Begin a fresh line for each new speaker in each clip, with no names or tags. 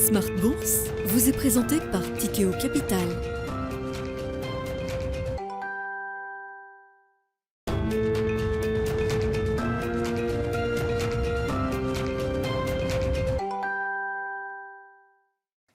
Smart Bourse vous est présenté par Tikeo Capital.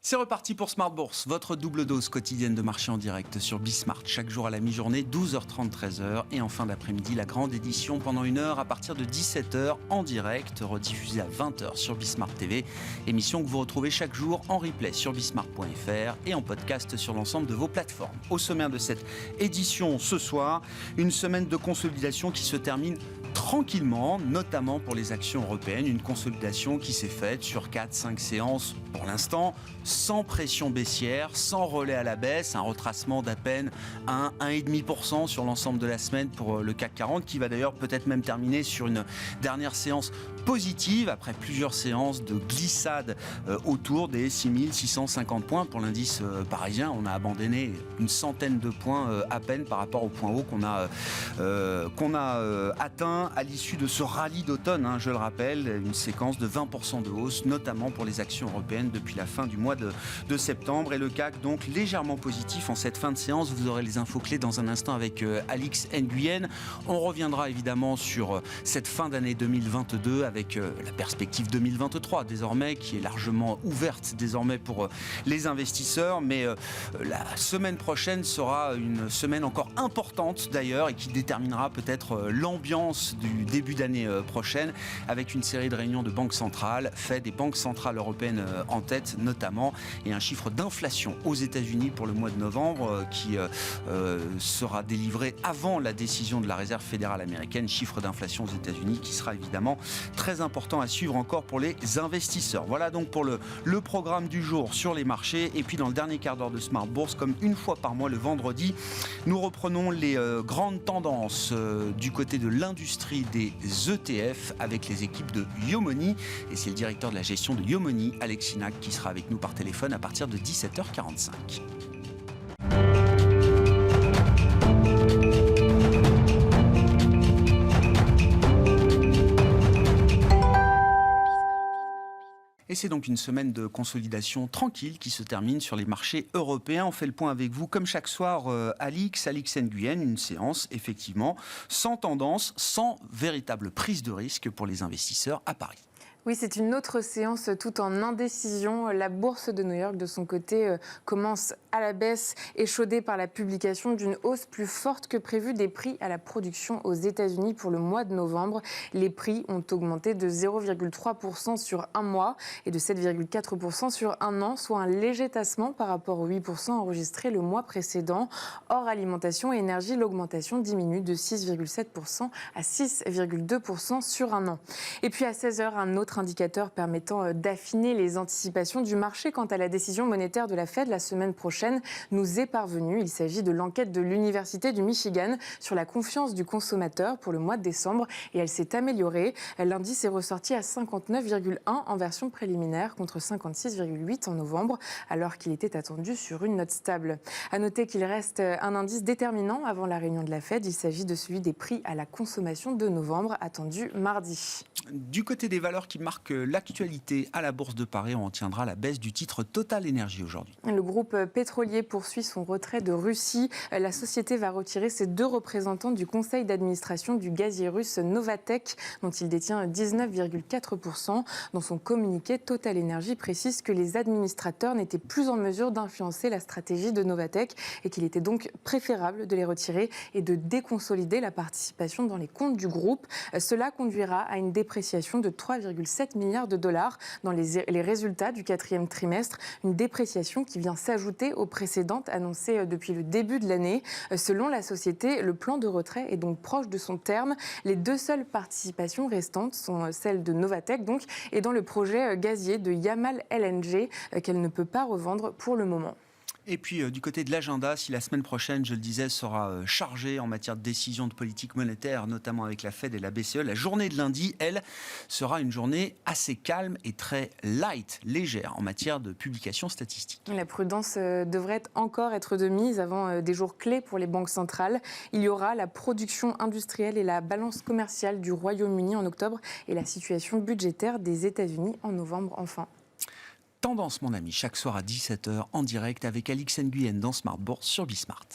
C'est reparti pour Smart Bourse, votre double dose quotidienne de marché en direct sur Bismart. Chaque jour à la mi-journée, 12h30, 13h. Et en fin d'après-midi, la grande édition pendant 1 heure à partir de 17h en direct, rediffusée à 20h sur Bismart TV. Émission que vous retrouvez chaque jour en replay sur bismart.fr et en podcast sur l'ensemble de vos plateformes. Au sommaire de cette édition ce soir, une semaine de consolidation qui se termine tranquillement, notamment pour les actions européennes. Une consolidation qui s'est faite sur 4-5 séances pour l'instant, sans pression baissière, sans relais à la baisse, un retracement d'à peine 1,5% sur l'ensemble de la semaine pour le CAC 40, qui va d'ailleurs peut-être même terminer sur une dernière séance positive, après plusieurs séances de glissade autour des 6650 points. Pour l'indice parisien, on a abandonné une centaine de points à peine par rapport au point haut qu'on a atteint à l'issue de ce rallye d'automne, je le rappelle, une séquence de 20% de hausse, notamment pour les actions européennes depuis la fin du mois de septembre. Et le CAC donc légèrement positif en cette fin de séance. Vous aurez les infos clés dans un instant avec Alix Nguyen. On reviendra évidemment sur cette fin d'année 2022 avec la perspective 2023 désormais, qui est largement ouverte désormais pour les investisseurs. Mais la semaine prochaine sera une semaine encore importante d'ailleurs, et qui déterminera peut-être l'ambiance du début d'année prochaine, avec une série de réunions de banques centrales, Fed et banques centrales européennes en tête notamment, et un chiffre d'inflation aux États-Unis pour le mois de novembre qui sera délivré avant la décision de la Réserve fédérale américaine. Chiffre d'inflation aux États-Unis qui sera évidemment très important à suivre encore pour les investisseurs. Voilà donc pour le programme du jour sur les marchés. Et puis dans le dernier quart d'heure de Smart Bourse, comme une fois par mois le vendredi, nous reprenons les grandes tendances du côté de l'industrie des ETF avec les équipes de Yomoni. Et c'est le directeur de la gestion de Yomoni, Alex Inac, qui sera avec nous par téléphone à partir de 17h45. Et c'est donc une semaine de consolidation tranquille qui se termine sur les marchés européens. On fait le point avec vous, comme chaque soir, Alix Nguyen, une séance effectivement sans tendance, sans véritable prise de risque pour les investisseurs à Paris.
Oui, c'est une autre séance tout en indécision. La bourse de New York, de son côté, commence à la baisse, échaudée par la publication d'une hausse plus forte que prévue des prix à la production aux États-Unis pour le mois de novembre. Les prix ont augmenté de 0,3% sur un mois et de 7,4% sur un an, soit un léger tassement par rapport aux 8% enregistrés le mois précédent. Hors alimentation et énergie, l'augmentation diminue de 6,7% à 6,2% sur un an. Et puis à 16h, un autre indicateur permettant d'affiner les anticipations du marché quant à la décision monétaire de la Fed la semaine prochaine nous est parvenu. Il s'agit de l'enquête de l'Université du Michigan sur la confiance du consommateur pour le mois de décembre, et elle s'est améliorée. L'indice est ressorti à 59,1 en version préliminaire contre 56,8 en novembre, alors qu'il était attendu sur une note stable. À noter qu'il reste un indice déterminant avant la réunion de la Fed. Il s'agit de celui des prix à la consommation de novembre, attendu mardi.
Du côté des valeurs qui marquent l'actualité à la Bourse de Paris, on retiendra la baisse du titre Total Énergie aujourd'hui.
Le groupe pétrolier poursuit son retrait de Russie. La société va retirer ses 2 représentants du conseil d'administration du gazier russe Novatek, dont il détient 19,4%. Dans son communiqué, Total Énergie précise que les administrateurs n'étaient plus en mesure d'influencer la stratégie de Novatek et qu'il était donc préférable de les retirer et de déconsolider la participation dans les comptes du groupe. Cela conduira à une dépréciation de 3,7 milliards de dollars dans les résultats du 4e trimestre, une dépréciation qui vient s'ajouter aux précédentes annoncées depuis le début de l'année. Selon la société, le plan de retrait est donc proche de son terme. Les 2 seules participations restantes sont celles de Novatek donc, et dans le projet gazier de Yamal LNG qu'elle ne peut pas revendre pour le moment.
Et puis du côté de l'agenda, si la semaine prochaine, je le disais, sera chargée en matière de décision de politique monétaire, notamment avec la Fed et la BCE, la journée de lundi, elle, sera une journée assez calme et très light, légère en matière de publication statistique.
La prudence devrait encore être de mise avant des jours clés pour les banques centrales. Il y aura la production industrielle et la balance commerciale du Royaume-Uni en octobre et la situation budgétaire des États-Unis en novembre enfin.
Tendance, mon ami, chaque soir à 17h en direct avec Alix Nguyen dans Smart Bourse sur Bismart.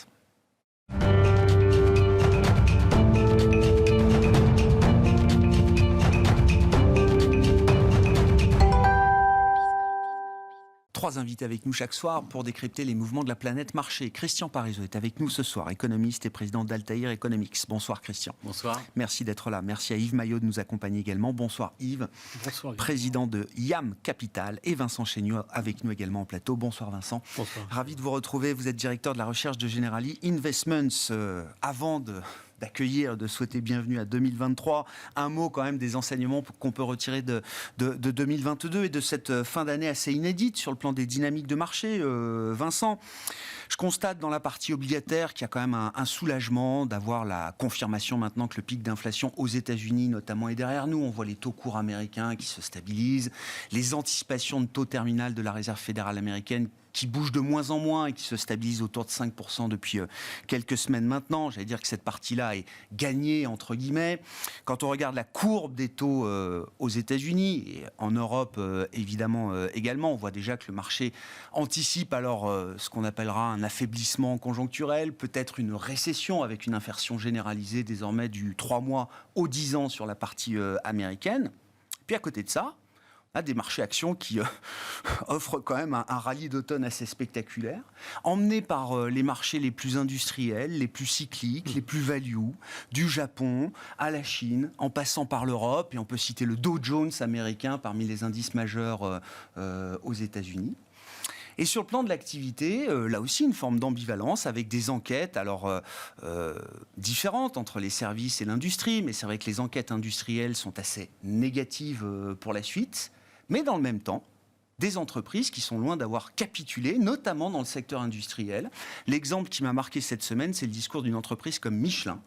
Trois invités avec nous chaque soir pour décrypter les mouvements de la planète marché. Christian Parizeau est avec nous ce soir, économiste et président d'Altair Economics. Bonsoir Christian.
Bonsoir.
Merci d'être là. Merci à Yves Maillot de nous accompagner également. Bonsoir Yves.
Bonsoir.
Président de YAM Capital, et Vincent Chéniaud avec nous également en plateau. Bonsoir Vincent.
Bonsoir.
Ravi de vous retrouver. Vous êtes directeur de la recherche de Generali Investments. Avant d'accueillir, de souhaiter bienvenue à 2023. Un mot quand même des enseignements qu'on peut retirer de 2022 et de cette fin d'année assez inédite sur le plan des dynamiques de marché. Vincent, je constate dans la partie obligataire qu'il y a quand même un soulagement d'avoir la confirmation maintenant que le pic d'inflation aux États-Unis notamment est derrière nous. On voit les taux courts américains qui se stabilisent, les anticipations de taux terminal de la Réserve fédérale américaine qui bouge de moins en moins et qui se stabilise autour de 5% depuis quelques semaines maintenant. J'allais dire que cette partie-là est gagnée, entre guillemets. Quand on regarde la courbe des taux aux États-Unis et en Europe, évidemment, également, on voit déjà que le marché anticipe alors ce qu'on appellera un affaiblissement conjoncturel, peut-être une récession avec une inversion généralisée désormais du 3 mois au 10 ans sur la partie américaine. Puis à côté de ça, on a des marchés actions qui offrent quand même un rallye d'automne assez spectaculaire, emmené par les marchés les plus industriels, les plus cycliques, les plus value, du Japon à la Chine, en passant par l'Europe, et on peut citer le Dow Jones américain parmi les indices majeurs aux États-Unis. Et sur le plan de l'activité, là aussi une forme d'ambivalence avec des enquêtes différentes entre les services et l'industrie, mais c'est vrai que les enquêtes industrielles sont assez négatives pour la suite. Mais dans le même temps, des entreprises qui sont loin d'avoir capitulé, notamment dans le secteur industriel. L'exemple qui m'a marqué cette semaine, c'est le discours d'une entreprise comme Michelin.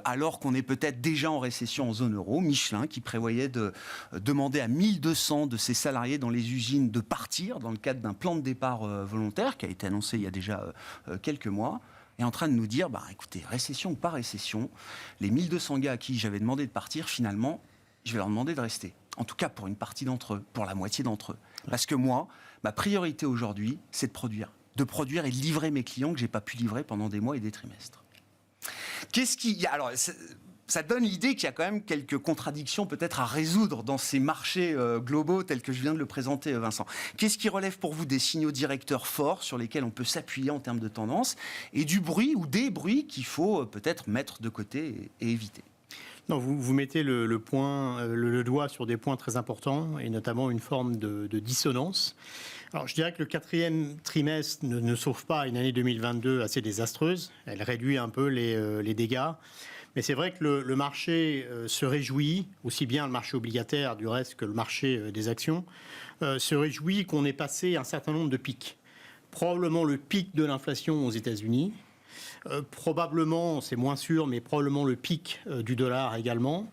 Alors qu'on est peut-être déjà en récession en zone euro, Michelin qui prévoyait de demander à 1200 de ses salariés dans les usines de partir dans le cadre d'un plan de départ volontaire qui a été annoncé il y a déjà quelques mois, est en train de nous dire, écoutez, récession ou pas récession, les 1200 gars à qui j'avais demandé de partir, finalement, je vais leur demander de rester. En tout cas, pour une partie d'entre eux, pour la moitié d'entre eux. Parce que moi, ma priorité aujourd'hui, c'est de produire et de livrer mes clients que je n'ai pas pu livrer pendant des mois et des trimestres. Alors, ça donne l'idée qu'il y a quand même quelques contradictions peut-être à résoudre dans ces marchés globaux tels que je viens de le présenter, Vincent. Qu'est-ce qui relève pour vous des signaux directeurs forts sur lesquels on peut s'appuyer en termes de tendance et du bruit ou des bruits qu'il faut peut-être mettre de côté et éviter ?
Non, vous mettez le doigt sur des points très importants et notamment une forme de dissonance. Alors, je dirais que le quatrième trimestre ne sauve pas une année 2022 assez désastreuse. Elle réduit un peu les dégâts. Mais c'est vrai que le marché se réjouit, aussi bien le marché obligataire du reste que le marché des actions, se réjouit qu'on ait passé un certain nombre de pics. Probablement le pic de l'inflation aux États-Unis. Probablement, c'est moins sûr, mais probablement le pic du dollar également.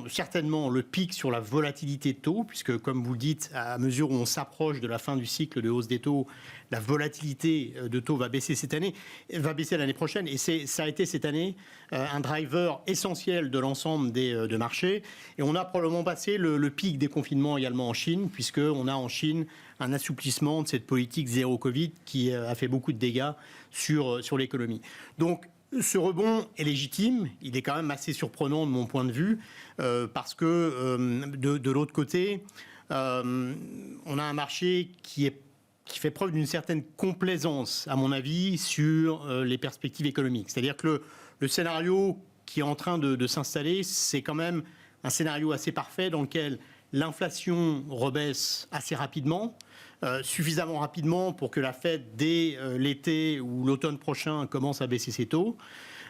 Certainement le pic sur la volatilité de taux, puisque comme vous le dites, à mesure où on s'approche de la fin du cycle de hausse des taux, la volatilité de taux va baisser cette année, va baisser l'année prochaine, et ça a été cette année un driver essentiel de l'ensemble de marchés. Et on a probablement passé le pic des confinements également en Chine, puisqu'on a en Chine un assouplissement de cette politique zéro Covid qui a fait beaucoup de dégâts sur l'économie. Donc, ce rebond est légitime, il est quand même assez surprenant de mon point de vue, parce que de l'autre côté, on a un marché qui fait preuve d'une certaine complaisance, à mon avis, sur les perspectives économiques. C'est-à-dire que le scénario qui est en train de s'installer, c'est quand même un scénario assez parfait dans lequel l'inflation rebaisse assez rapidement, suffisamment rapidement pour que la Fed, dès l'été ou l'automne prochain, commence à baisser ses taux,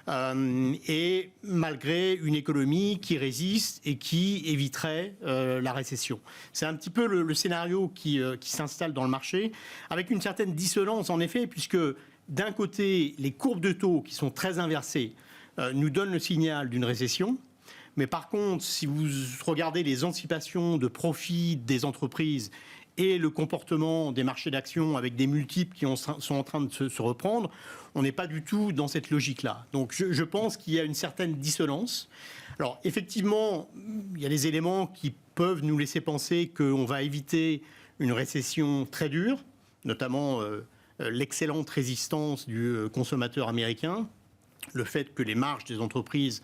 et malgré une économie qui résiste et qui éviterait la récession. C'est un petit peu le scénario qui s'installe dans le marché, avec une certaine dissonance en effet, puisque d'un côté, les courbes de taux qui sont très inversées nous donnent le signal d'une récession. Mais par contre, si vous regardez les anticipations de profit des entreprises et le comportement des marchés d'actions avec des multiples qui sont en train de se reprendre, on n'est pas du tout dans cette logique-là. Donc je pense qu'il y a une certaine dissonance. Alors effectivement, il y a des éléments qui peuvent nous laisser penser qu'on va éviter une récession très dure, notamment l'excellente résistance du consommateur américain, le fait que les marges des entreprises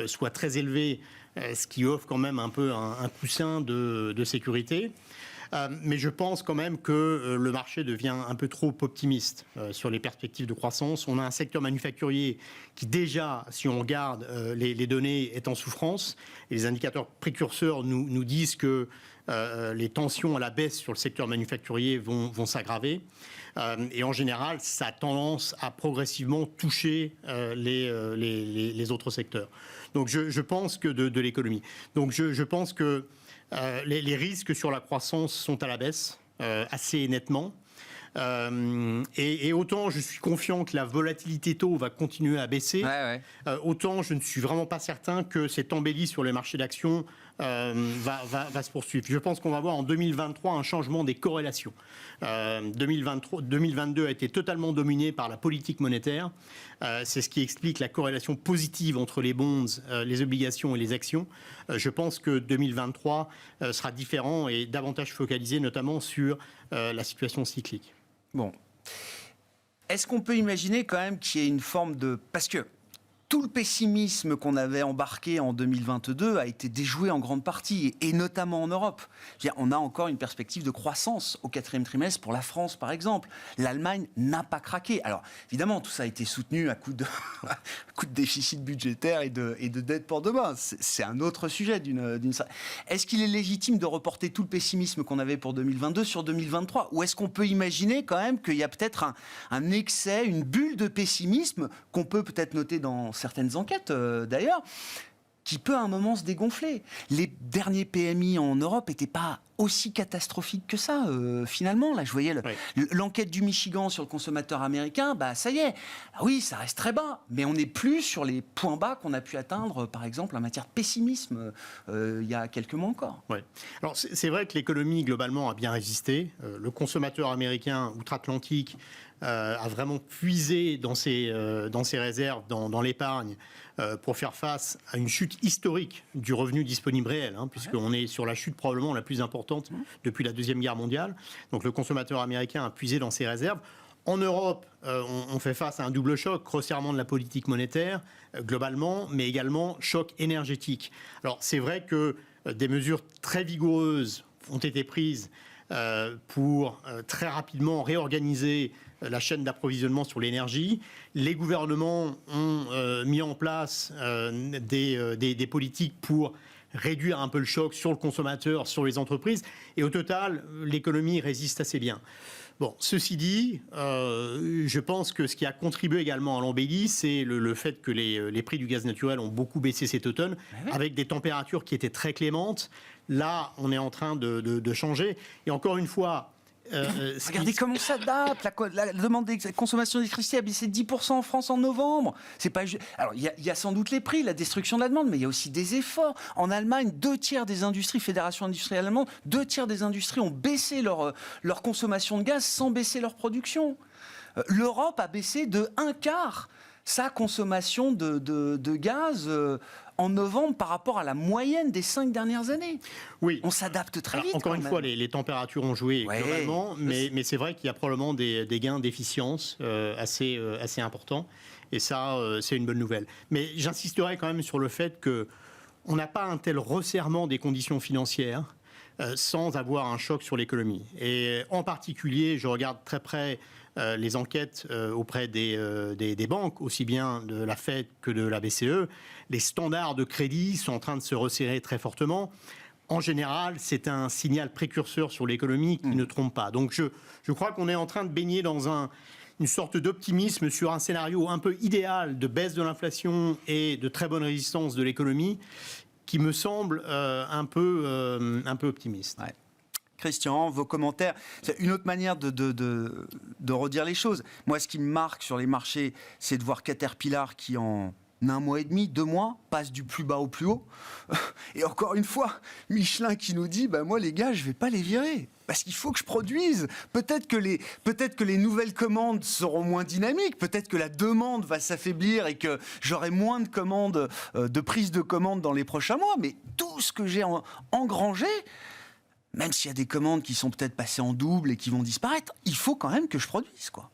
soient très élevées, ce qui offre quand même un peu un coussin de sécurité. Mais je pense quand même que le marché devient un peu trop optimiste sur les perspectives de croissance. On a un secteur manufacturier qui déjà, si on regarde les données, est en souffrance. Et les indicateurs précurseurs nous disent que les tensions à la baisse sur le secteur manufacturier vont s'aggraver. Et en général, ça a tendance à progressivement toucher les autres secteurs. Donc je pense que de l'économie. Donc je pense que les risques sur la croissance sont à la baisse, assez nettement. Et autant je suis confiant que la volatilité taux va continuer à baisser, autant je ne suis vraiment pas certain que cette embellie sur les marchés d'actions va se poursuivre. Je pense qu'on va voir en 2023 un changement des corrélations. 2022 a été totalement dominé par la politique monétaire. C'est ce qui explique la corrélation positive entre les bonds, les obligations et les actions. Je pense que 2023 sera différent et davantage focalisé notamment sur la situation cyclique.
Bon. Est-ce qu'on peut imaginer quand même qu'il y ait une forme de... Parce que tout le pessimisme qu'on avait embarqué en 2022 a été déjoué en grande partie, et notamment en Europe. On a encore une perspective de croissance au 4e trimestre pour la France, par exemple. L'Allemagne n'a pas craqué. Alors, évidemment, tout ça a été soutenu à coup de déficit budgétaire et de dette pour demain. C'est un autre sujet. Est-ce qu'il est légitime de reporter tout le pessimisme qu'on avait pour 2022 sur 2023 ? Ou est-ce qu'on peut imaginer quand même qu'il y a peut-être un excès, une bulle de pessimisme qu'on peut peut-être noter dans certaines enquêtes d'ailleurs, qui peut à un moment se dégonfler. Les derniers PMI en Europe n'étaient pas aussi catastrophiques que ça, finalement. Là, je voyais l'enquête du Michigan sur le consommateur américain, ça y est. Oui, ça reste très bas, mais on n'est plus sur les points bas qu'on a pu atteindre, par exemple, en matière de pessimisme, il y a quelques mois encore.
Ouais. Alors, c'est vrai que l'économie, globalement, a bien résisté. Le consommateur américain outre-Atlantique a vraiment puisé dans ses réserves, dans l'épargne, pour faire face à une chute historique du revenu disponible réel, puisqu'on est sur la chute probablement la plus importante depuis la Deuxième Guerre mondiale. Donc le consommateur américain a puisé dans ses réserves. En Europe, on fait face à un double choc, resserrement de la politique monétaire, globalement, mais également choc énergétique. Alors c'est vrai que des mesures très vigoureuses ont été prises pour très rapidement réorganiser la chaîne d'approvisionnement sur l'énergie. Les gouvernements ont mis en place des politiques pour réduire un peu le choc sur le consommateur, sur les entreprises. Et au total, l'économie résiste assez bien. Bon, ceci dit, je pense que ce qui a contribué également à l'embellie, c'est le fait que les prix du gaz naturel ont beaucoup baissé cet automne, avec des températures qui étaient très clémentes. Là, on est en train de changer. Et encore une fois...
Regardez comment ça date. La demande de consommation d'électricité a baissé de 10% en France en novembre. C'est pas Alors, il y a sans doute les prix, la destruction de la demande, mais il y a aussi des efforts. En Allemagne, 2/3 des industries, Fédération industrielle allemande, 2/3 des industries ont baissé leur consommation de gaz sans baisser leur production. L'Europe a baissé de 1/4 sa consommation de gaz en novembre par rapport à la moyenne des 5 dernières années. Oui. On s'adapte très vite.
Encore une fois, les températures ont joué globalement, mais c'est vrai qu'il y a probablement des gains d'efficience assez importants. Et ça, c'est une bonne nouvelle. Mais j'insisterai quand même sur le fait qu'on n'a pas un tel resserrement des conditions financières sans avoir un choc sur l'économie. Et en particulier, je regarde très près les enquêtes auprès des banques, aussi bien de la Fed que de la BCE. Les standards de crédit sont en train de se resserrer très fortement. En général, c'est un signal précurseur sur l'économie qui ne trompe pas. Donc je crois qu'on est en train de baigner dans une sorte d'optimisme sur un scénario un peu idéal de baisse de l'inflation et de très bonne résistance de l'économie qui me semble un peu optimiste.
Ouais. Christian, vos commentaires. C'est une autre manière de redire les choses. Moi, ce qui me marque sur les marchés, c'est de voir Caterpillar qui, en un mois et demi, 2 mois, passe du plus bas au plus haut. Et encore une fois, Michelin qui nous dit, moi les gars, je vais pas les virer. Parce qu'il faut que je produise. Peut-être que les nouvelles commandes seront moins dynamiques. Peut-être que la demande va s'affaiblir et que j'aurai moins de commandes, de prise de commandes dans les prochains mois. Mais tout ce que j'ai engrangé, même s'il y a des commandes qui sont peut-être passées en double et qui vont disparaître, il faut quand même que je produise, quoi.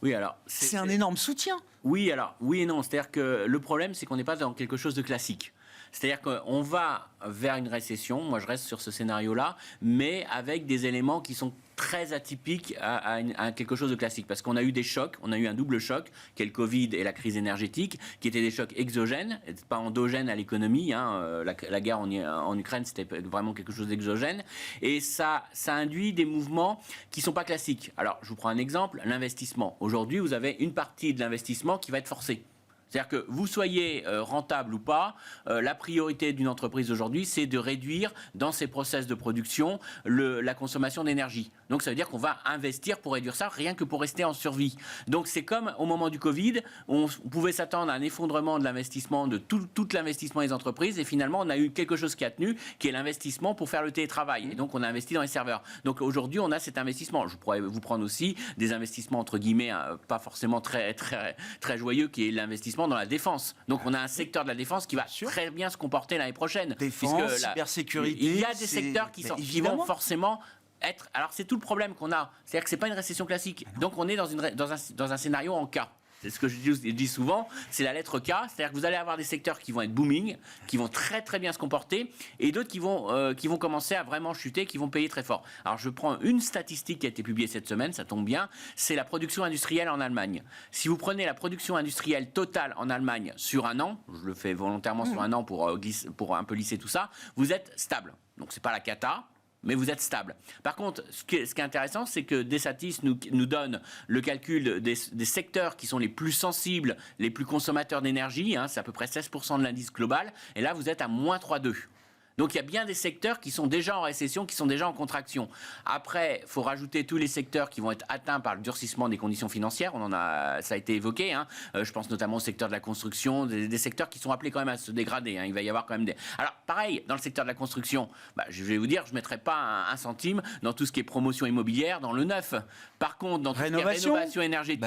Oui, alors
c'est un énorme soutien.
Oui, alors oui et non. C'est-à-dire que le problème, c'est qu'on n'est pas dans quelque chose de classique. C'est-à-dire qu'on va vers une récession, moi je reste sur ce scénario-là, mais avec des éléments qui sont très atypiques à quelque chose de classique. Parce qu'on a eu des chocs, on a eu un double choc, qui est le Covid et la crise énergétique, qui étaient des chocs exogènes, pas endogènes à l'économie. La guerre en Ukraine, c'était vraiment quelque chose d'exogène. Et ça induit des mouvements qui ne sont pas classiques. Alors, je vous prends un exemple, l'investissement. Aujourd'hui, vous avez une partie de l'investissement qui va être forcée. C'est-à-dire que vous soyez rentable ou pas, la priorité d'une entreprise aujourd'hui, c'est de réduire dans ses process de production la consommation d'énergie. Donc ça veut dire qu'on va investir pour réduire ça, rien que pour rester en survie. Donc c'est comme au moment du Covid, on pouvait s'attendre à un effondrement de l'investissement, de tout l'investissement des entreprises, et finalement on a eu quelque chose qui a tenu, qui est l'investissement pour faire le télétravail. Et donc on a investi dans les serveurs. Donc aujourd'hui on a cet investissement. Je pourrais vous prendre aussi des investissements entre guillemets, pas forcément très, très, très joyeux, qui est l'investissement dans la défense. Donc on a un secteur de la défense qui va très bien se comporter l'année prochaine.
Défense, cybersécurité.
Il y a des secteurs qui vont forcément être... Alors c'est tout le problème qu'on a. C'est-à-dire que c'est pas une récession classique. Donc on est dans un scénario en K. C'est ce que je dis souvent, c'est la lettre K, c'est-à-dire que vous allez avoir des secteurs qui vont être booming, qui vont très très bien se comporter, et d'autres qui vont commencer à vraiment chuter, qui vont payer très fort. Alors je prends une statistique qui a été publiée cette semaine, ça tombe bien, c'est la production industrielle en Allemagne. Si vous prenez la production industrielle totale en Allemagne sur un an, je le fais volontairement sur un an pour un peu lisser tout ça, vous êtes stable. Donc c'est pas la cata, mais vous êtes stable. Par contre, ce qui est intéressant, c'est que Desatis nous donne le calcul des secteurs qui sont les plus sensibles, les plus consommateurs d'énergie. C'est à peu près 16% de l'indice global. Et là, vous êtes à moins 3,2. Donc il y a bien des secteurs qui sont déjà en récession, qui sont déjà en contraction. Après, il faut rajouter tous les secteurs qui vont être atteints par le durcissement des conditions financières. Ça a été évoqué. Je pense notamment au secteur de la construction, des secteurs qui sont appelés quand même à se dégrader. Il va y avoir quand même des... Alors pareil, dans le secteur de la construction, je vais vous dire, je ne mettrai pas un centime dans tout ce qui est promotion immobilière, dans le neuf. Par contre, dans tout ce qui est rénovation énergiétique.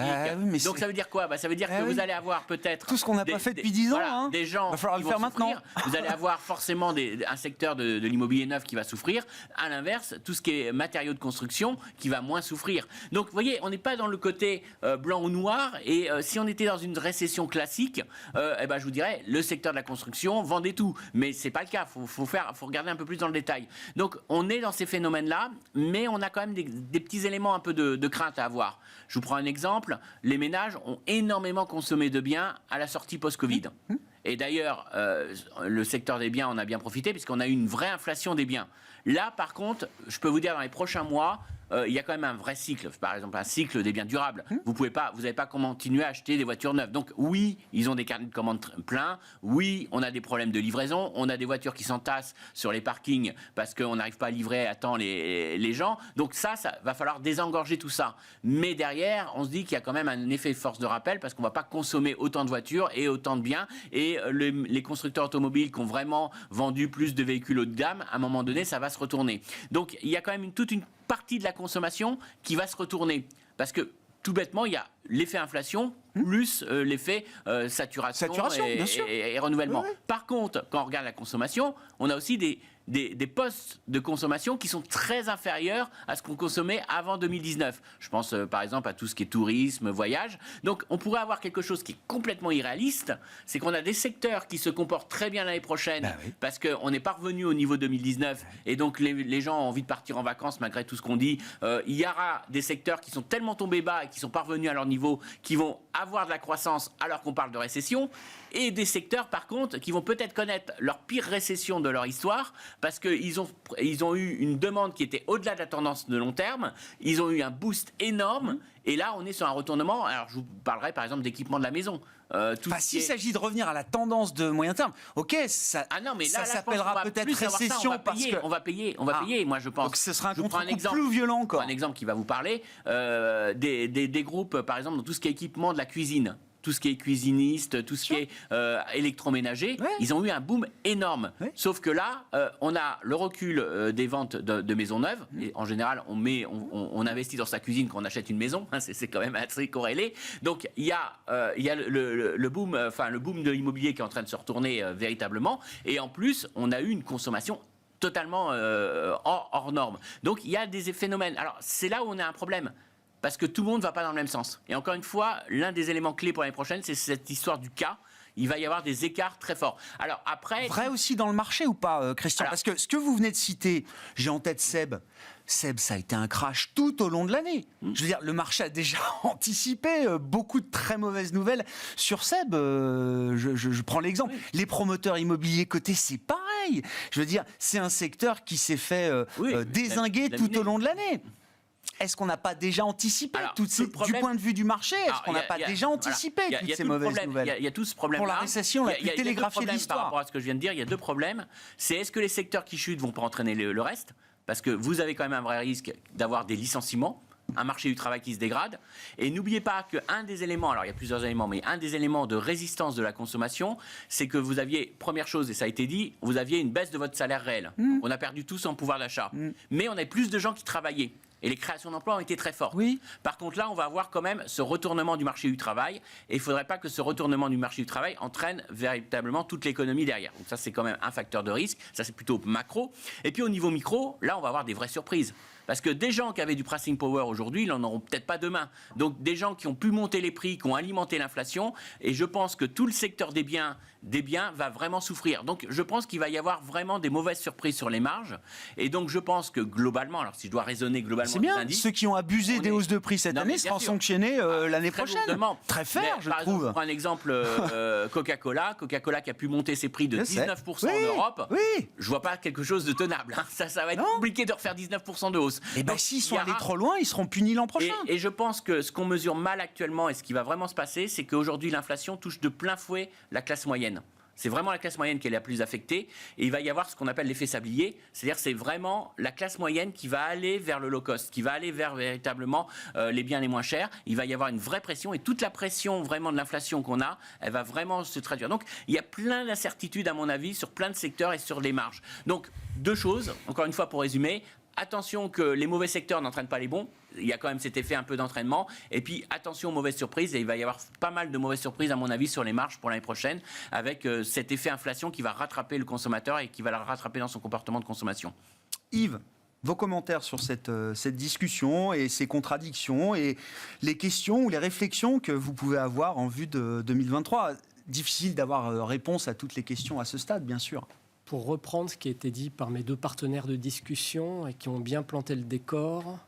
Donc ça veut dire quoi ? Ça veut dire que vous allez avoir peut-être...
Tout ce qu'on n'a pas fait depuis 10 ans.
Des gens
va falloir le faire maintenant.
Vous allez avoir forcément un secteur de l'immobilier neuf qui va souffrir. À l'inverse, tout ce qui est matériaux de construction qui va moins souffrir. Donc, vous voyez, on n'est pas dans le côté blanc ou noir. Et si on était dans une récession classique, je vous dirais, le secteur de la construction vendait tout. Mais c'est pas le cas. Faut regarder un peu plus dans le détail. Donc, on est dans ces phénomènes-là, mais on a quand même des petits éléments un peu de crainte à avoir. Je vous prends un exemple. Les ménages ont énormément consommé de biens à la sortie post-Covid. Et d'ailleurs, le secteur des biens en a bien profité puisqu'on a eu une vraie inflation des biens. Là, par contre, je peux vous dire, dans les prochains mois, il y a quand même un vrai cycle. Par exemple, un cycle des biens durables. Vous n'avez pas continué à acheter des voitures neuves. Donc oui, ils ont des carnets de commandes pleins. Oui, on a des problèmes de livraison. On a des voitures qui s'entassent sur les parkings parce qu'on n'arrive pas à livrer à temps les gens. Donc ça va falloir désengorger tout ça. Mais derrière, on se dit qu'il y a quand même un effet force de rappel parce qu'on ne va pas consommer autant de voitures et autant de biens. Et les constructeurs automobiles qui ont vraiment vendu plus de véhicules haut de gamme, à un moment donné, ça va se retourner. Donc il y a quand même toute une partie de la consommation qui va se retourner. Parce que, tout bêtement, il y a l'effet inflation plus l'effet saturation et renouvellement. Par contre, quand on regarde la consommation, on a aussi des postes de consommation qui sont très inférieurs à ce qu'on consommait avant 2019. Je pense par exemple à tout ce qui est tourisme, voyage. Donc on pourrait avoir quelque chose qui est complètement irréaliste, c'est qu'on a des secteurs qui se comportent très bien l'année prochaine parce qu'on n'est pas revenu au niveau 2019 et donc les gens ont envie de partir en vacances malgré tout ce qu'on dit. Il y aura des secteurs qui sont tellement tombés bas et qui sont pas revenus à leur niveau, qui vont avoir de la croissance alors qu'on parle de récession, et des secteurs par contre qui vont peut-être connaître leur pire récession de leur histoire parce qu'ils ont eu une demande qui était au-delà de la tendance de long terme, ils ont eu un boost énorme, et là on est sur un retournement. Alors je vous parlerai par exemple d'équipement de la maison.
S'il s'agit de revenir à la tendance de moyen terme, ok, ça s'appellera peut-être récession
on va payer, moi je pense.
Donc ce sera un contre-coup plus violent encore.
Un exemple qui va vous parler, des groupes par exemple dans tout ce qui est équipement de la cuisine. tout ce qui est cuisiniste, tout ce qui est électroménager, ils ont eu un boom énorme. Sauf que là, on a le recul des ventes de maisons neuves. Et en général, on investit dans sa cuisine quand on achète une maison. C'est quand même assez corrélé. Donc il y a le boom de l'immobilier qui est en train de se retourner véritablement. Et en plus, on a eu une consommation totalement hors norme. Donc il y a des phénomènes. Alors c'est là où on a un problème. Parce que tout le monde ne va pas dans le même sens. Et encore une fois, l'un des éléments clés pour l'année prochaine, c'est cette histoire du cas. Il va y avoir des écarts très forts. Alors après...
Vrai aussi dans le marché ou pas, Christian? Parce que ce que vous venez de citer, j'ai en tête Seb. Seb, ça a été un crash tout au long de l'année. Je veux dire, le marché a déjà anticipé beaucoup de très mauvaises nouvelles sur Seb. Je prends l'exemple. Les promoteurs immobiliers cotés, c'est pareil. Je veux dire, c'est un secteur qui s'est fait dézinguer tout au long de l'année. Est-ce qu'on n'a pas déjà anticipé du point de vue du marché? Est-ce qu'on n'a pas déjà anticipé toutes ces mauvaises nouvelles?
Il y a tout ce problème.
Pour la récession, la plus télégraphiée de l'histoire.
Par rapport à ce que je viens de dire, il y a deux problèmes. C'est est-ce que les secteurs qui chutent vont pas entraîner le reste? Parce que vous avez quand même un vrai risque d'avoir des licenciements, un marché du travail qui se dégrade. Et n'oubliez pas qu'un des éléments, alors il y a plusieurs éléments, mais un des éléments de résistance de la consommation, c'est que vous aviez, première chose, et ça a été dit, vous aviez une baisse de votre salaire réel. On a perdu tout son pouvoir d'achat. Mais on avait plus de gens qui travaillaient. Et les créations d'emplois ont été très fortes. Par contre, là, on va avoir quand même ce retournement du marché du travail. Et il ne faudrait pas que ce retournement du marché du travail entraîne véritablement toute l'économie derrière. Donc ça, c'est quand même un facteur de risque. Ça, c'est plutôt macro. Et puis au niveau micro, là, on va avoir des vraies surprises. Parce que des gens qui avaient du pricing power aujourd'hui, ils n'en auront peut-être pas demain. Donc des gens qui ont pu monter les prix, qui ont alimenté l'inflation. Et je pense que tout le secteur des biens va vraiment souffrir. Donc je pense qu'il va y avoir vraiment des mauvaises surprises sur les marges. Et donc je pense que globalement, alors si je dois raisonner globalement,
c'est bien, ceux qui ont abusé des hausses de prix cette année seront sanctionnés l'année prochaine. Très fair, je trouve.
Je prends un exemple, Coca-Cola qui a pu monter ses prix de 19% en Europe. Je vois pas quelque chose de tenable. Ça va être compliqué de refaire 19% de hausse.
Et bien s'ils sont allés trop loin, ils seront punis l'an prochain.
Et je pense que ce qu'on mesure mal actuellement et ce qui va vraiment se passer, c'est qu'aujourd'hui l'inflation touche de plein fouet la classe moyenne. C'est vraiment la classe moyenne qui est la plus affectée. Et il va y avoir ce qu'on appelle l'effet sablier. C'est-à-dire c'est vraiment la classe moyenne qui va aller vers le low cost, qui va aller vers véritablement les biens les moins chers. Il va y avoir une vraie pression. Et toute la pression vraiment de l'inflation qu'on a, elle va vraiment se traduire. Donc il y a plein d'incertitudes à mon avis sur plein de secteurs et sur les marges. Donc deux choses, encore une fois pour résumer. Attention que les mauvais secteurs n'entraînent pas les bons. Il y a quand même cet effet un peu d'entraînement. Et puis, attention aux mauvaises surprises. Et il va y avoir pas mal de mauvaises surprises, à mon avis, sur les marges pour l'année prochaine, avec cet effet inflation qui va rattraper le consommateur et qui va le rattraper dans son comportement de consommation.
Yves, vos commentaires sur cette discussion et ces contradictions et les questions ou les réflexions que vous pouvez avoir en vue de 2023. Difficile d'avoir réponse à toutes les questions à ce stade, bien sûr.
Pour reprendre ce qui a été dit par mes deux partenaires de discussion et qui ont bien planté le décor,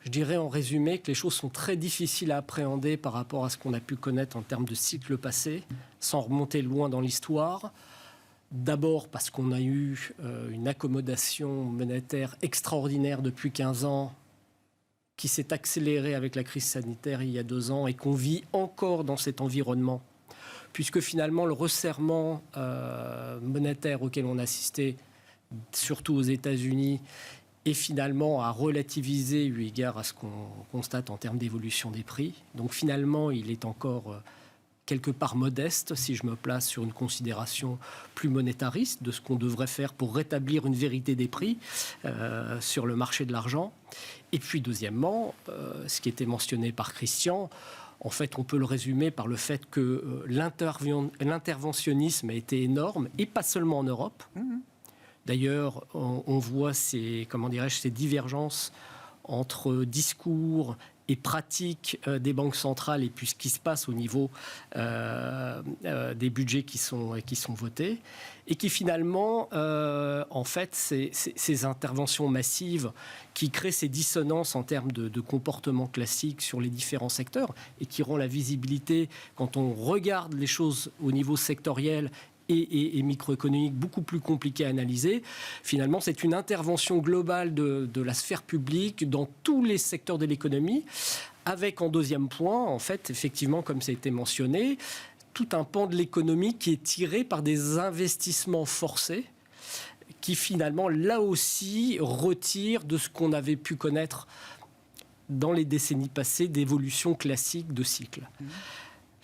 je dirais en résumé que les choses sont très difficiles à appréhender par rapport à ce qu'on a pu connaître en termes de cycle passé, sans remonter loin dans l'histoire. D'abord parce qu'on a eu une accommodation monétaire extraordinaire depuis 15 ans, qui s'est accélérée avec la crise sanitaire il y a 2 ans et qu'on vit encore dans cet environnement. Puisque finalement, le resserrement monétaire auquel on assistait, surtout aux États-Unis, est finalement à relativiser eu égard à ce qu'on constate en termes d'évolution des prix. Donc finalement, il est encore quelque part modeste, si je me place sur une considération plus monétariste de ce qu'on devrait faire pour rétablir une vérité des prix sur le marché de l'argent. Et puis deuxièmement, ce qui était mentionné par Christian, en fait, on peut le résumer par le fait que l'interventionnisme a été énorme, et pas seulement en Europe. D'ailleurs, on voit ces divergences entre discours et pratiques des banques centrales et puis ce qui se passe au niveau des budgets qui sont votés. Et qui finalement, en fait, ces interventions massives qui créent ces dissonances en termes de comportement classique sur les différents secteurs et qui rend la visibilité, quand on regarde les choses au niveau sectoriel et microéconomique, beaucoup plus compliqué à analyser. Finalement, c'est une intervention globale de la sphère publique dans tous les secteurs de l'économie, avec en deuxième point, en fait, effectivement, comme ça a été mentionné, tout un pan de l'économie qui est tiré par des investissements forcés qui finalement, là aussi, retirent de ce qu'on avait pu connaître dans les décennies passées d'évolution classique de cycle.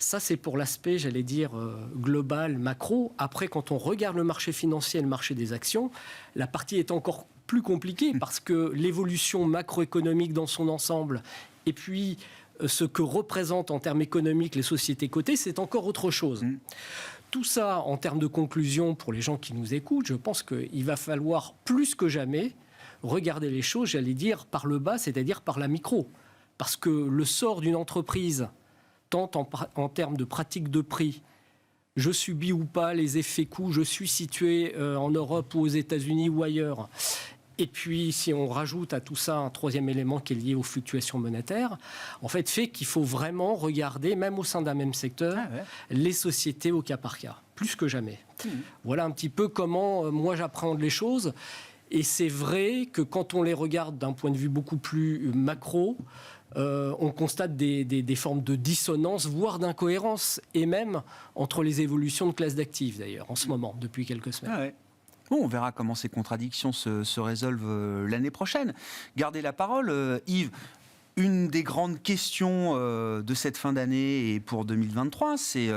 Ça, c'est pour l'aspect, j'allais dire, global, macro. Après, quand on regarde le marché financier et le marché des actions, la partie est encore plus compliquée parce que l'évolution macroéconomique dans son ensemble et puis ce que représentent en termes économiques les sociétés cotées, c'est encore autre chose. Tout ça, en termes de conclusion, pour les gens qui nous écoutent, je pense qu'il va falloir plus que jamais regarder les choses, j'allais dire, par le bas, c'est-à-dire par la micro. Parce que le sort d'une entreprise, tant en termes de pratique de prix, je subis ou pas les effets coûts, je suis situé en Europe ou aux États-Unis ou ailleurs. Et puis, si on rajoute à tout ça un troisième élément qui est lié aux fluctuations monétaires, en fait, fait qu'il faut vraiment regarder, même au sein d'un même secteur, les sociétés au cas par cas, plus que jamais. Voilà un petit peu comment moi j'appréhende les choses. Et c'est vrai que quand on les regarde d'un point de vue beaucoup plus macro, on constate des formes de dissonance, voire d'incohérence, et même entre les évolutions de classes d'actifs, d'ailleurs, en ce moment, depuis quelques semaines.
Bon, on verra comment ces contradictions se résolvent l'année prochaine. Gardez la parole, Yves. Une des grandes questions de cette fin d'année et pour 2023, c'est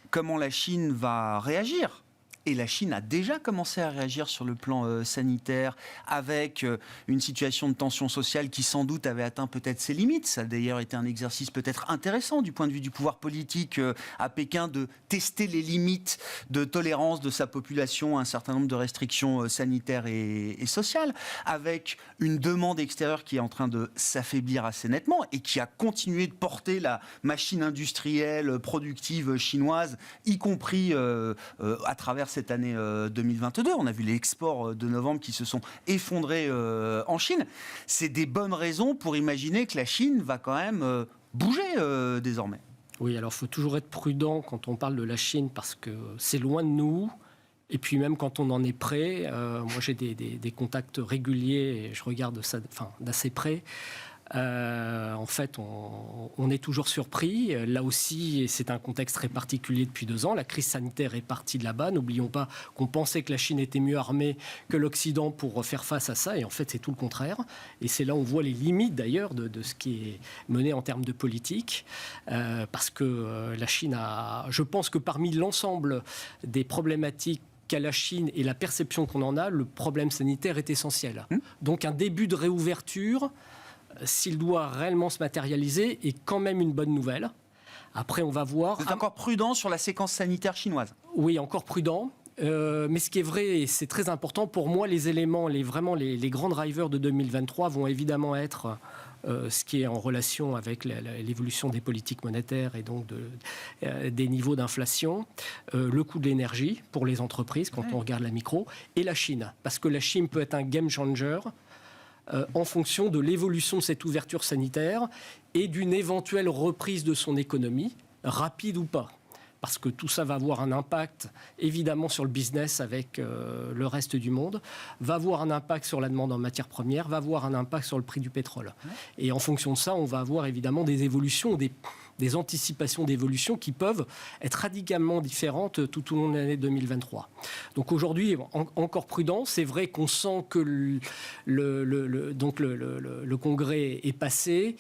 comment la Chine va réagir. Et la Chine a déjà commencé à réagir sur le plan sanitaire avec une situation de tension sociale qui sans doute avait atteint peut-être ses limites. Ça a d'ailleurs été un exercice peut-être intéressant du point de vue du pouvoir politique à Pékin de tester les limites de tolérance de sa population à un certain nombre de restrictions sanitaires et sociales, avec une demande extérieure qui est en train de s'affaiblir assez nettement et qui a continué de porter la machine industrielle productive chinoise, y compris à travers cette année 2022. On a vu les exports de novembre qui se sont effondrés en Chine. C'est des bonnes raisons pour imaginer que la Chine va quand même bouger désormais.
Oui, alors il faut toujours être prudent quand on parle de la Chine parce que c'est loin de nous. Et puis même quand on en est près, moi j'ai des contacts réguliers et je regarde ça d'assez près. En fait, on est toujours surpris. Là aussi, c'est un contexte très particulier depuis 2 ans. La crise sanitaire est partie de là-bas. N'oublions pas qu'on pensait que la Chine était mieux armée que l'Occident pour faire face à ça. Et en fait, c'est tout le contraire. Et c'est là où on voit les limites, d'ailleurs, de ce qui est mené en termes de politique. Parce que la Chine a... Je pense que parmi l'ensemble des problématiques qu'a la Chine et la perception qu'on en a, le problème sanitaire est essentiel. Donc, un début de réouverture... s'il doit réellement se matérialiser, est quand même une bonne nouvelle. Après, on va voir...
Vous êtes encore prudent sur la séquence sanitaire chinoise ?
Oui, encore prudent. Mais ce qui est vrai, et c'est très important, pour moi, les éléments, les grands drivers de 2023 vont évidemment être ce qui est en relation avec l'évolution des politiques monétaires et donc des niveaux d'inflation, le coût de l'énergie pour les entreprises, quand on regarde la micro, et la Chine. Parce que la Chine peut être un game changer en fonction de l'évolution de cette ouverture sanitaire et d'une éventuelle reprise de son économie, rapide ou pas. Parce que tout ça va avoir un impact, évidemment, sur le business avec le reste du monde, va avoir un impact sur la demande en matières premières, va avoir un impact sur le prix du pétrole. Et en fonction de ça, on va avoir évidemment des évolutions, des anticipations d'évolution qui peuvent être radicalement différentes tout au long de l'année 2023. Donc aujourd'hui, encore prudent, c'est vrai qu'on sent que le Congrès est passé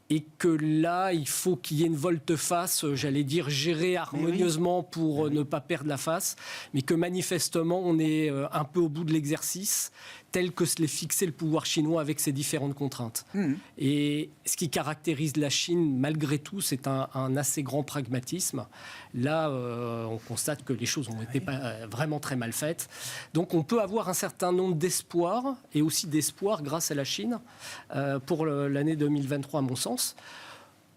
et que là, il faut qu'il y ait une volte-face, j'allais dire, gérée harmonieusement pour ne pas perdre la face, mais que manifestement, on est un peu au bout de l'exercice, tel que se l'est fixé le pouvoir chinois avec ses différentes contraintes. Et ce qui caractérise la Chine, malgré tout, c'est un assez grand pragmatisme. Là, on constate que les choses ont été vraiment très mal faites. Donc, on peut avoir un certain nombre d'espoirs, et aussi d'espoirs grâce à la Chine, pour l'année 2023, à mon sens,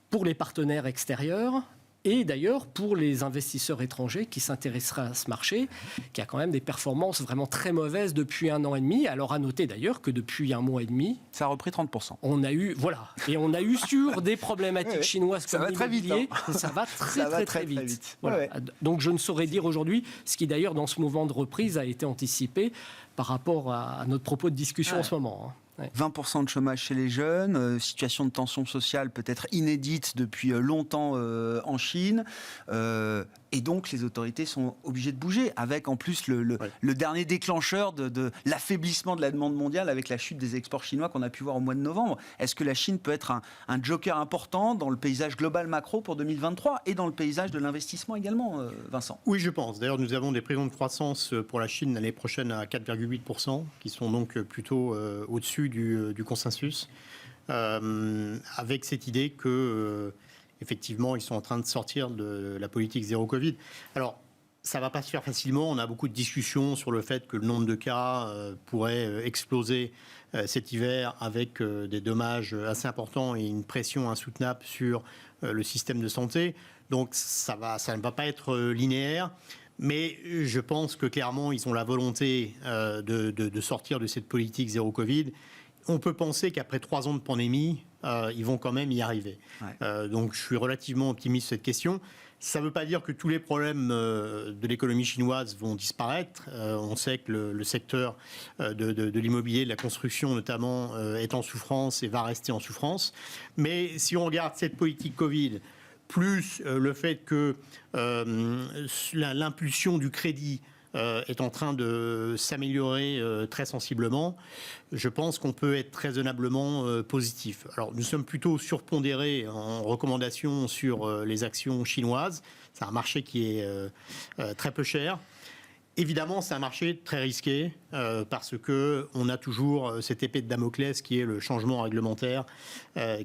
pour les partenaires extérieurs, et d'ailleurs pour les investisseurs étrangers qui s'intéresseraient à ce marché, qui a quand même des performances vraiment très mauvaises depuis 1 an et demi. Alors à noter d'ailleurs que depuis 1 mois et demi...
Ça a repris 30%.
On a eu sur des problématiques chinoises comme l'immobilier, ça va très vite. Voilà. Donc je ne saurais dire aujourd'hui, ce qui d'ailleurs dans ce mouvement de reprise a été anticipé par rapport à notre propos de discussion en ce moment.
20% de chômage chez les jeunes, situation de tension sociale peut-être inédite depuis longtemps en Chine, Et donc, les autorités sont obligées de bouger, avec en plus le dernier déclencheur de l'affaiblissement de la demande mondiale avec la chute des exports chinois qu'on a pu voir au mois de novembre. Est-ce que la Chine peut être un joker important dans le paysage global macro pour 2023 et dans le paysage de l'investissement également, Vincent?
Oui, je pense. D'ailleurs, nous avons des prévisions de croissance pour la Chine l'année prochaine à 4,8%, qui sont donc plutôt au-dessus du consensus, avec cette idée que... effectivement, ils sont en train de sortir de la politique zéro Covid. Alors, ça ne va pas se faire facilement. On a beaucoup de discussions sur le fait que le nombre de cas pourrait exploser cet hiver avec des dommages assez importants et une pression insoutenable sur le système de santé. Donc, ça ne va pas être linéaire. Mais je pense que clairement, ils ont la volonté de sortir de cette politique zéro Covid. On peut penser qu'après 3 ans de pandémie, ils vont quand même y arriver. Ouais. Donc je suis relativement optimiste sur cette question. Ça ne veut pas dire que tous les problèmes de l'économie chinoise vont disparaître. On sait que le secteur de l'immobilier, de la construction notamment, est en souffrance et va rester en souffrance. Mais si on regarde cette politique Covid, plus le fait que l'impulsion du crédit est en train de s'améliorer très sensiblement, je pense qu'on peut être raisonnablement positif. Alors, nous sommes plutôt surpondérés en recommandations sur les actions chinoises. C'est un marché qui est très peu cher. Évidemment, c'est un marché très risqué parce qu'on a toujours cette épée de Damoclès qui est le changement réglementaire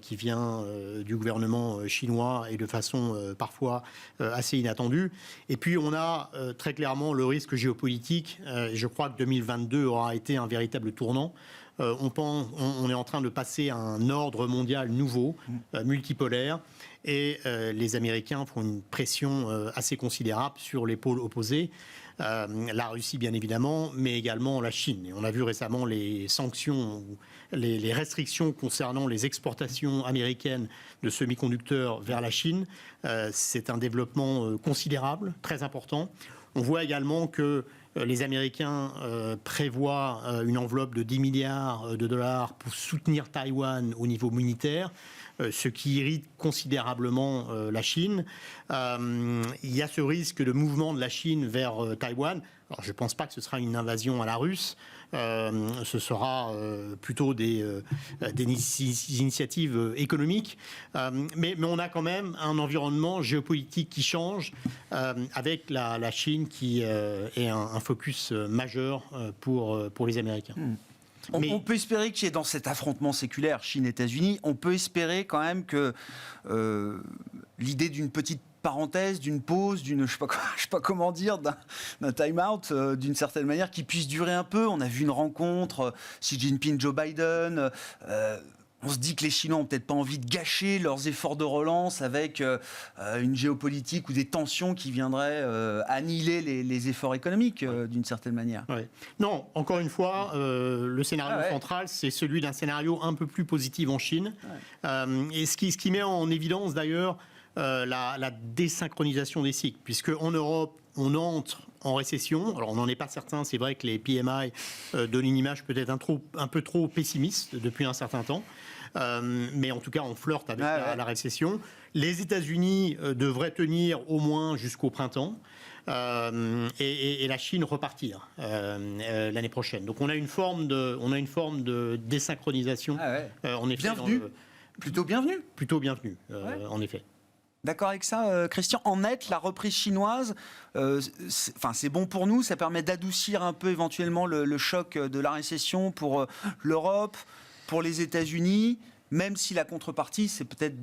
qui vient du gouvernement chinois et de façon parfois assez inattendue. Et puis, on a très clairement le risque géopolitique. Et je crois que 2022 aura été un véritable tournant. On est en train de passer à un ordre mondial nouveau, multipolaire, et les Américains font une pression assez considérable sur les pôles opposés. La Russie, bien évidemment, mais également la Chine. Et on a vu récemment les sanctions, les restrictions concernant les exportations américaines de semi-conducteurs vers la Chine. C'est un développement considérable, très important. On voit également que les Américains prévoient une enveloppe de 10 milliards de dollars pour soutenir Taïwan au niveau militaire, ce qui irrite considérablement la Chine. Il y a ce risque de mouvement de la Chine vers Taïwan. Alors, je ne pense pas que ce sera une invasion à la russe. Ce sera plutôt des initiatives économiques. Mais on a quand même un environnement géopolitique qui change avec la Chine qui est un focus majeur pour les Américains.
On peut espérer qu'il y ait dans cet affrontement séculaire Chine-États-Unis, on peut espérer quand même que l'idée d'une petite parenthèse, d'une pause, je sais pas comment dire, d'un time-out, d'une certaine manière, qui puisse durer un peu. On a vu une rencontre, Xi Jinping, Joe Biden. On se dit que les Chinois n'ont peut-être pas envie de gâcher leurs efforts de relance avec une géopolitique ou des tensions qui viendraient annihiler les efforts économiques d'une certaine manière.
Ouais. Non, encore une fois, le scénario central, c'est celui d'un scénario un peu plus positif en Chine. Ouais. Et ce qui met en évidence d'ailleurs la désynchronisation des cycles, puisque en Europe, on entre en récession. Alors, on n'en est pas certain. C'est vrai que les PMI donnent une image peut-être un peu trop pessimiste depuis un certain temps. Mais en tout cas, on flirte avec la récession. Les États-Unis devraient tenir au moins jusqu'au printemps. Et la Chine repartir l'année prochaine. Donc, on a une forme de désynchronisation. En effet,
bienvenue. Plutôt bienvenue.
Plutôt bienvenue, en effet.
D'accord avec ça, Christian? En net, la reprise chinoise, c'est bon pour nous, ça permet d'adoucir un peu éventuellement le choc de la récession pour l'Europe, pour les États-Unis, même si la contrepartie, c'est peut-être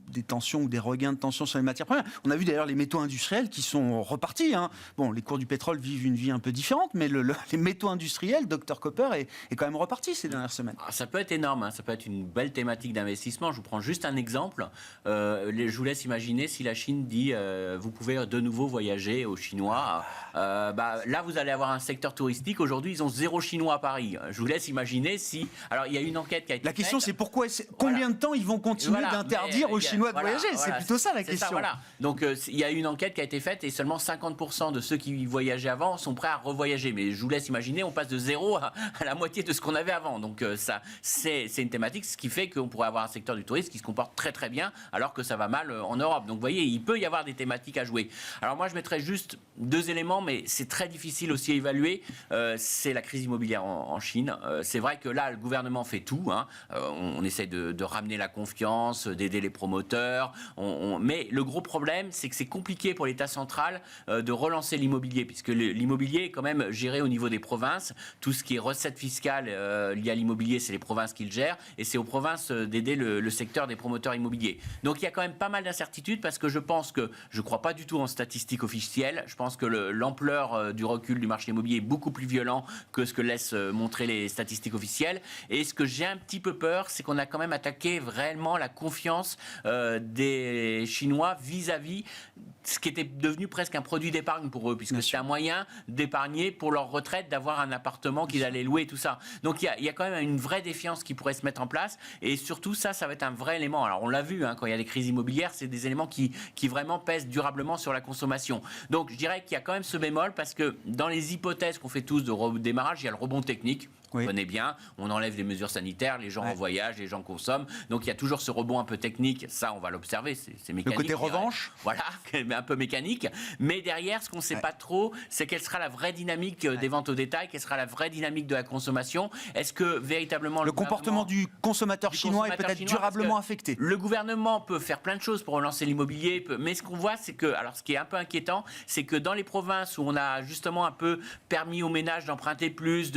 des tensions ou des regains de tensions sur les matières premières. On a vu d'ailleurs les métaux industriels qui sont repartis. Bon, les cours du pétrole vivent une vie un peu différente, mais les métaux industriels, Dr Copper est quand même reparti ces dernières semaines.
Ça peut être énorme, ça peut être une belle thématique d'investissement. Je vous prends juste un exemple. Je vous laisse imaginer si la Chine dit vous pouvez de nouveau voyager aux Chinois. Là, vous allez avoir un secteur touristique. Aujourd'hui, ils ont 0 Chinois à Paris. Je vous laisse imaginer si... Alors, il y a une enquête qui a été
La question,
faite.
c'est pourquoi, combien de temps ils vont continuer d'interdire aux Chinois Chinois de voyager. C'est plutôt ça la question.
Voilà. Donc il y a une enquête qui a été faite et seulement 50% de ceux qui voyageaient avant sont prêts à revoyager. Mais je vous laisse imaginer, on passe de 0 à la moitié de ce qu'on avait avant. Donc ça, c'est une thématique, ce qui fait qu'on pourrait avoir un secteur du tourisme qui se comporte très très bien alors que ça va mal en Europe. Donc vous voyez, il peut y avoir des thématiques à jouer. Alors moi je mettrais juste 2 éléments, mais c'est très difficile aussi à évaluer. C'est la crise immobilière en Chine. C'est vrai que là, le gouvernement fait tout. Hein. On essaie de ramener la confiance, d'aider les promoteurs. Mais le gros problème, c'est que c'est compliqué pour l'État central de relancer l'immobilier, puisque l'immobilier est quand même géré au niveau des provinces. Tout ce qui est recettes fiscales liées à l'immobilier, c'est les provinces qui le gèrent, et c'est aux provinces d'aider le secteur des promoteurs immobiliers. Donc il y a quand même pas mal d'incertitudes, parce que je pense que je ne crois pas du tout en statistiques officielles. Je pense que l'ampleur du recul du marché immobilier est beaucoup plus violent que ce que laissent montrer les statistiques officielles. Et ce que j'ai un petit peu peur, c'est qu'on a quand même attaqué vraiment la confiance des Chinois vis-à-vis ce qui était devenu presque un produit d'épargne pour eux, puisque c'était un moyen d'épargner pour leur retraite, d'avoir un appartement qu'ils allaient louer, tout ça. Donc il y a quand même une vraie défiance qui pourrait se mettre en place, et surtout ça va être un vrai élément. Alors on l'a vu, hein, quand il y a des crises immobilières, c'est des éléments qui vraiment pèsent durablement sur la consommation. Donc je dirais qu'il y a quand même ce bémol, parce que dans les hypothèses qu'on fait tous de redémarrage, il y a le rebond technique. On connaît bien, on enlève les mesures sanitaires, les gens en voyage, les gens consomment. Donc il y a toujours ce rebond un peu technique, ça on va l'observer, c'est mécanique.
Le côté revanche,
voilà, un peu mécanique. Mais derrière, ce qu'on ne sait pas trop, c'est quelle sera la vraie dynamique des ventes au détail, quelle sera la vraie dynamique de la consommation. Est-ce que véritablement
le comportement du consommateur chinois est peut-être durablement affecté?
Le gouvernement peut faire plein de choses pour relancer l'immobilier, mais ce qu'on voit, c'est que, alors ce qui est un peu inquiétant, c'est que dans les provinces où on a justement un peu permis aux ménages d'emprunter plus,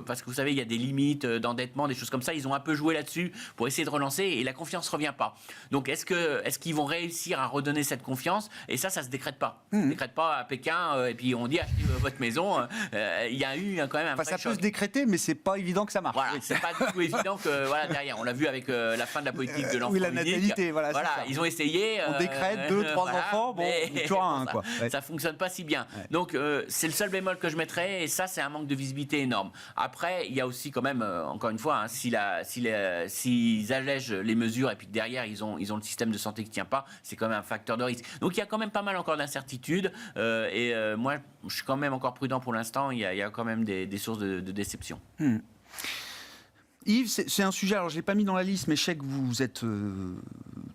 parce que vous savez, il y a des limites d'endettement, des choses comme ça, ils ont un peu joué là-dessus pour essayer de relancer, et la confiance ne revient pas. Donc est-ce qu'ils vont réussir à redonner cette confiance? Et ça se décrète pas. Ça se décrète pas à Pékin, et puis on dit achetez votre maison. Il y a eu quand même un vrai
ça
choc.
peut se décréter, mais c'est pas évident que ça marche.
Voilà, c'est pas du tout évident que derrière. On l'a vu avec la fin de la politique de l'enfant
Oui, la
unique.
natalité, voilà.
Ils ont essayé.
On décrète 2, 3 enfants, bon, toujours un, quoi.
Ça fonctionne pas si bien. Donc c'est le seul bémol que je mettrais, et ça c'est un manque de visibilité énorme. Après, il y a aussi quand même, encore une fois, hein, s'ils allègent les mesures et puis que derrière ils ont le système de santé qui tient pas, c'est quand même un facteur de risque. Donc il y a quand même pas mal encore d'incertitudes, et moi je suis quand même encore prudent pour l'instant. Il y a quand même des sources de déception.
Yves, c'est un sujet, alors je ne l'ai pas mis dans la liste, mais je sais que vous êtes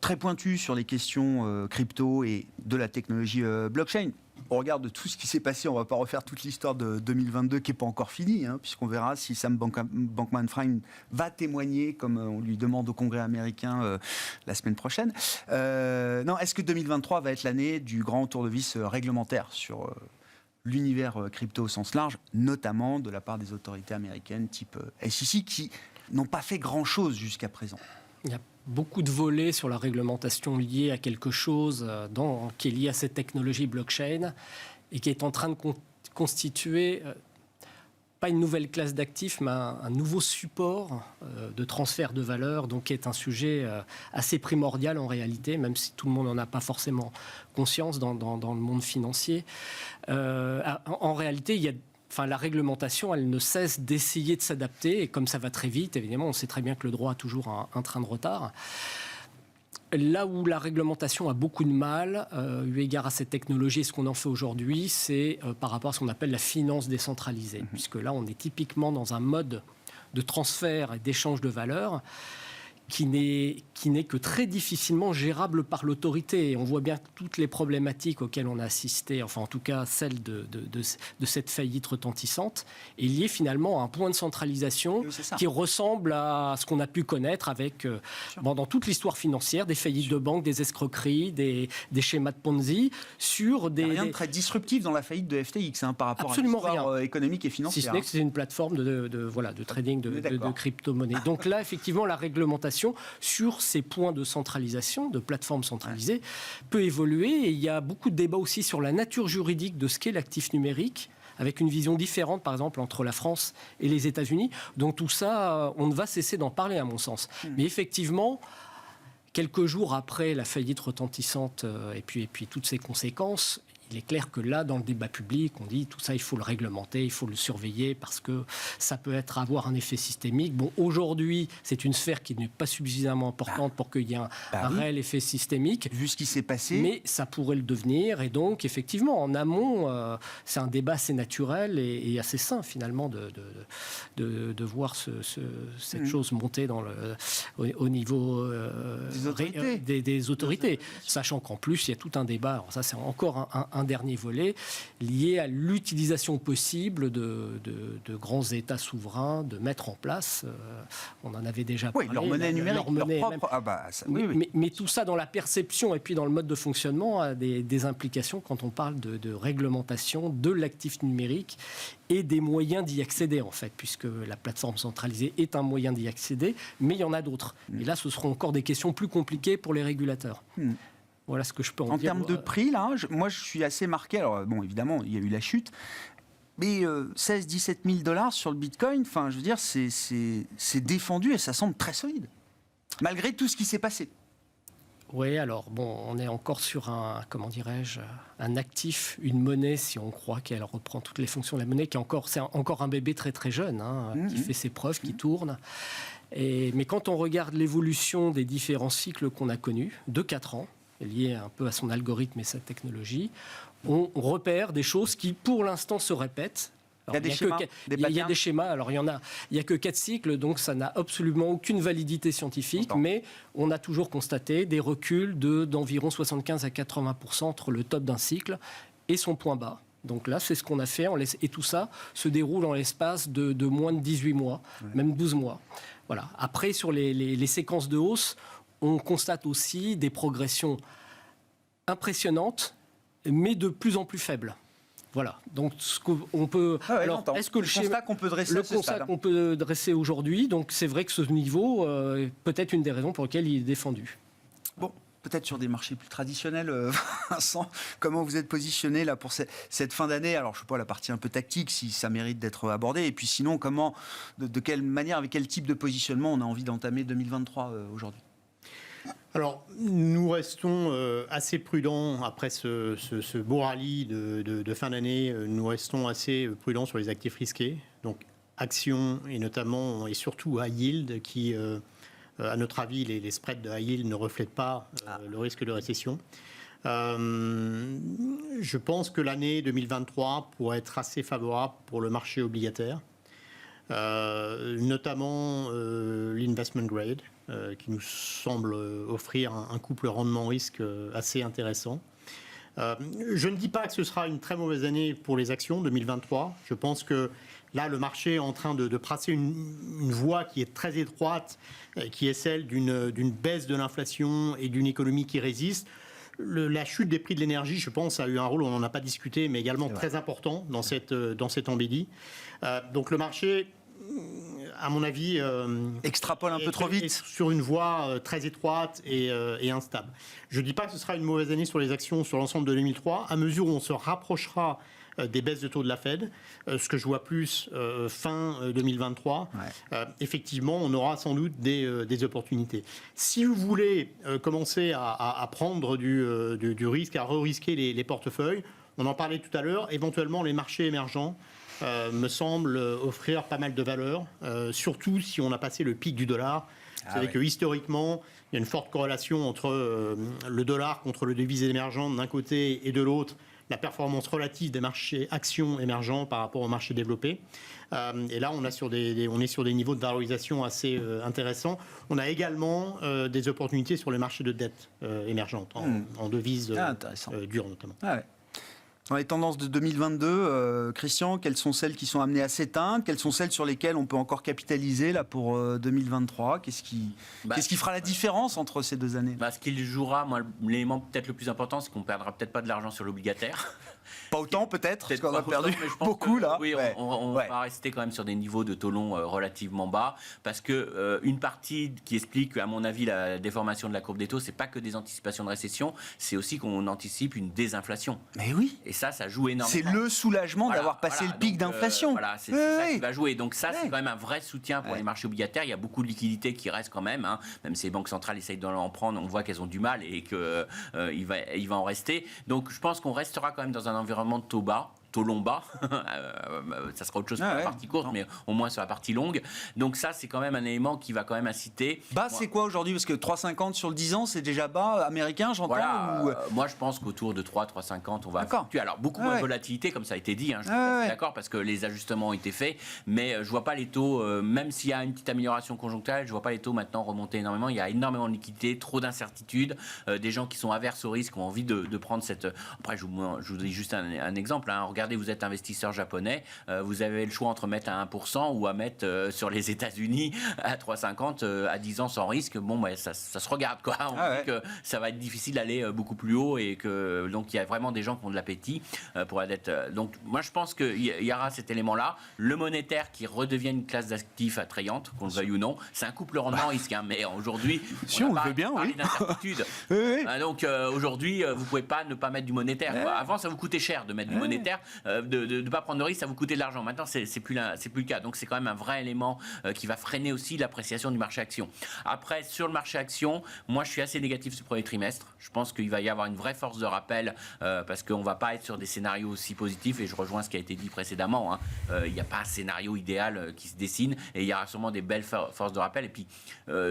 très pointu sur les questions crypto et de la technologie blockchain. Au regard de tout ce qui s'est passé, on ne va pas refaire toute l'histoire de 2022 qui n'est pas encore finie, hein, puisqu'on verra si Sam Bankman-Fried va témoigner, comme on lui demande au Congrès américain la semaine prochaine. Est-ce que 2023 va être l'année du grand tournevis réglementaire sur l'univers crypto au sens large, notamment de la part des autorités américaines type SEC, qui n'ont pas fait grand-chose jusqu'à présent?
Il y a beaucoup de volets sur la réglementation liée à quelque chose qui est lié à cette technologie blockchain et qui est en train de constituer pas une nouvelle classe d'actifs, mais un nouveau support de transfert de valeur, donc qui est un sujet assez primordial en réalité, même si tout le monde n'en a pas forcément conscience dans le monde financier. En réalité, la réglementation, elle ne cesse d'essayer de s'adapter, et comme ça va très vite, évidemment, on sait très bien que le droit a toujours un train de retard. Là où la réglementation a beaucoup de mal, eu égard à cette technologie, ce qu'on en fait aujourd'hui, c'est par rapport à ce qu'on appelle la finance décentralisée, puisque là, on est typiquement dans un mode de transfert et d'échange de valeur qui n'est que très difficilement gérable par l'autorité. Et on voit bien toutes les problématiques auxquelles on a assisté, enfin en tout cas celle de cette faillite retentissante, est liée finalement à un point de centralisation qui ressemble à ce qu'on a pu connaître avec, dans toute l'histoire financière, des faillites de banques, des escroqueries, des schémas de Ponzi, sur des...
Il n'y a rien de très disruptif dans la faillite de FTX par rapport
absolument
à l'histoire économique et financière.
Si ce n'est que c'est une plateforme de trading de crypto-monnaies. Donc là, effectivement, la réglementation sur ces points de centralisation, de plateformes centralisées, peut évoluer. Et il y a beaucoup de débats aussi sur la nature juridique de ce qu'est l'actif numérique, avec une vision différente, par exemple, entre la France et les États-Unis. Donc tout ça, on ne va cesser d'en parler, à mon sens. Mais effectivement, quelques jours après la faillite retentissante et puis toutes ses conséquences, il est clair que là, dans le débat public, on dit tout ça, il faut le réglementer, il faut le surveiller parce que ça peut avoir un effet systémique. Bon, aujourd'hui, c'est une sphère qui n'est pas suffisamment importante pour qu'il y ait un réel effet systémique.
Vu ce qui s'est passé.
Mais ça pourrait le devenir. Et donc, effectivement, en amont, c'est un débat assez naturel et assez sain, finalement, de voir cette chose monter au niveau des autorités. Sachant qu'en plus, il y a tout un débat, alors ça c'est encore un dernier volet, lié à l'utilisation possible de grands États souverains, de mettre en place, on en avait déjà parlé,
leur monnaie numérique, leur propre...
Mais tout ça dans la perception et puis dans le mode de fonctionnement a des implications quand on parle de réglementation de l'actif numérique et des moyens d'y accéder, en fait, puisque la plateforme centralisée est un moyen d'y accéder, mais il y en a d'autres. Et là, ce seront encore des questions plus compliquées pour les régulateurs. Voilà ce que je peux en dire.
En termes de prix, là, moi, je suis assez marqué. Alors, bon, évidemment, il y a eu la chute, mais 16-17 000 $ sur le Bitcoin, enfin, je veux dire, c'est défendu et ça semble très solide, malgré tout ce qui s'est passé.
Oui, alors bon, on est encore sur un actif, une monnaie, si on croit qu'elle reprend toutes les fonctions de la monnaie, c'est encore un bébé très très jeune, qui fait ses preuves, qui tourne. Mais quand on regarde l'évolution des différents cycles qu'on a connus, de 4 ans, liés un peu à son algorithme et sa technologie, on repère des choses qui, pour l'instant, se répètent. Alors, il y a des schémas. Alors, il n'y a que 4 cycles, donc ça n'a absolument aucune validité scientifique, mais on a toujours constaté des reculs d'environ 75 à 80% entre le top d'un cycle et son point bas. Donc là, c'est ce qu'on a fait, et tout ça se déroule en l'espace de moins de 18 mois, même 12 mois. Voilà. Après, sur les séquences de hausse, on constate aussi des progressions impressionnantes, mais de plus en plus faibles. Voilà. Donc, on peut. Alors, est-ce que le constat qu'on peut dresser, qu'on peut dresser aujourd'hui, donc c'est vrai que ce niveau est peut-être une des raisons pour lesquelles il est défendu.
Bon, peut-être sur des marchés plus traditionnels, Vincent, comment vous êtes positionné là pour cette fin d'année? Alors, je ne sais pas, la partie un peu tactique, si ça mérite d'être abordé, et puis sinon, comment, de quelle manière, avec quel type de positionnement on a envie d'entamer 2023 aujourd'hui?
Alors, nous restons assez prudents après ce beau rallye de fin d'année. Nous restons assez prudents sur les actifs risqués, donc actions et notamment et surtout high yield, qui, à notre avis, les spreads de high yield ne reflètent pas le risque de récession. Je pense que l'année 2023 pourrait être assez favorable pour le marché obligataire, notamment l'investment grade, qui nous semble offrir un couple rendement-risque assez intéressant. Je ne dis pas que ce sera une très mauvaise année pour les actions 2023. Je pense que là, le marché est en train de tracer une voie qui est très étroite, qui est celle d'une baisse de l'inflation et d'une économie qui résiste. La chute des prix de l'énergie, je pense, a eu un rôle, on n'en a pas discuté, mais également très important dans cette embellie. Donc le marché, à mon avis,
extrapole un peu trop vite
sur une voie très étroite et instable. Je ne dis pas que ce sera une mauvaise année sur les actions sur l'ensemble de 2003, à mesure où on se rapprochera des baisses de taux de la Fed, ce que je vois plus fin 2023. Effectivement, on aura sans doute des opportunités. Si vous voulez commencer à prendre du risque, à re-risquer les portefeuilles, on en parlait tout à l'heure, éventuellement les marchés émergents me semble offrir pas mal de valeur, surtout si on a passé le pic du dollar. Vous savez que historiquement, il y a une forte corrélation entre le dollar contre le devise émergente d'un côté et de l'autre, la performance relative des marchés actions émergents par rapport aux marchés développés. Et là, on est sur des niveaux de valorisation assez intéressants. On a également des opportunités sur les marchés de dette émergentes, en devises dures notamment.
Dans les tendances de 2022, Christian, quelles sont celles qui sont amenées à s'éteindre? Quelles sont celles sur lesquelles on peut encore capitaliser là, pour 2023? Qu'est-ce qui fera la différence entre ces deux années?
Ce qui jouera, moi, l'élément peut-être le plus important, c'est qu'on ne perdra peut-être pas de l'argent sur l'obligataire.
Pas autant peut-être, parce qu'on a perdu beaucoup là.
Oui, on va rester quand même sur des niveaux de taux longs relativement bas, parce que une partie qui explique, à mon avis, la déformation de la courbe des taux, c'est pas que des anticipations de récession, c'est aussi qu'on anticipe une désinflation.
Mais oui.
Et ça joue énormément.
C'est le soulagement d'avoir passé le pic d'inflation.
Voilà, c'est ça qui va jouer. Donc ça, c'est quand même un vrai soutien pour les marchés obligataires. Il y a beaucoup de liquidités qui restent quand même. Même si les banques centrales essayent d'en prendre, on voit qu'elles ont du mal et qu'il va en rester. Donc je pense qu'on restera quand même dans un environnement de taux bas. Taux long bas, ça sera autre chose pour la partie courte, mais au moins sur la partie longue. Donc ça, c'est quand même un élément qui va quand même inciter.
Bas, c'est quoi aujourd'hui? Parce que 3,50 sur le 10 ans, c'est déjà bas américain, j'entends.
Voilà, moi je pense qu'autour de 3,50, on va fluctuer. Alors beaucoup moins de volatilité, comme ça a été dit, je suis d'accord, parce que les ajustements ont été faits, mais je vois pas les taux, même s'il y a une petite amélioration conjoncturelle, je vois pas les taux maintenant remonter énormément. Il y a énormément de liquidités, trop d'incertitudes, des gens qui sont averses au risque, ont envie de prendre cette... Après, je vous dis juste un exemple, regardez, vous êtes investisseur japonais, vous avez le choix entre mettre à 1% ou à mettre sur les États-Unis à 3,50 à 10 ans sans risque. Bon, ça se regarde, quoi. On dit que ça va être difficile d'aller beaucoup plus haut et que donc il y a vraiment des gens qui ont de l'appétit pour la dette. Donc moi je pense qu'il y aura cet élément-là. Le monétaire qui redevient une classe d'actifs attrayante, qu'on le veuille ou non, c'est un couple rendement-risque. Mais aujourd'hui,
on le veut bien, oui.
D'incertitude. Donc aujourd'hui, vous pouvez pas ne pas mettre du monétaire. Avant, ça vous coûtait cher de mettre du monétaire. De ne pas prendre de risque, ça vous coûtait de l'argent. Maintenant, c'est plus le cas. Donc, c'est quand même un vrai élément qui va freiner aussi l'appréciation du marché action. Après, sur le marché action, moi, je suis assez négatif ce premier trimestre. Je pense qu'il va y avoir une vraie force de rappel parce qu'on ne va pas être sur des scénarios aussi positifs. Et je rejoins ce qui a été dit précédemment. Il n'y a pas un scénario idéal qui se dessine et il y aura sûrement des belles forces de rappel. Et puis,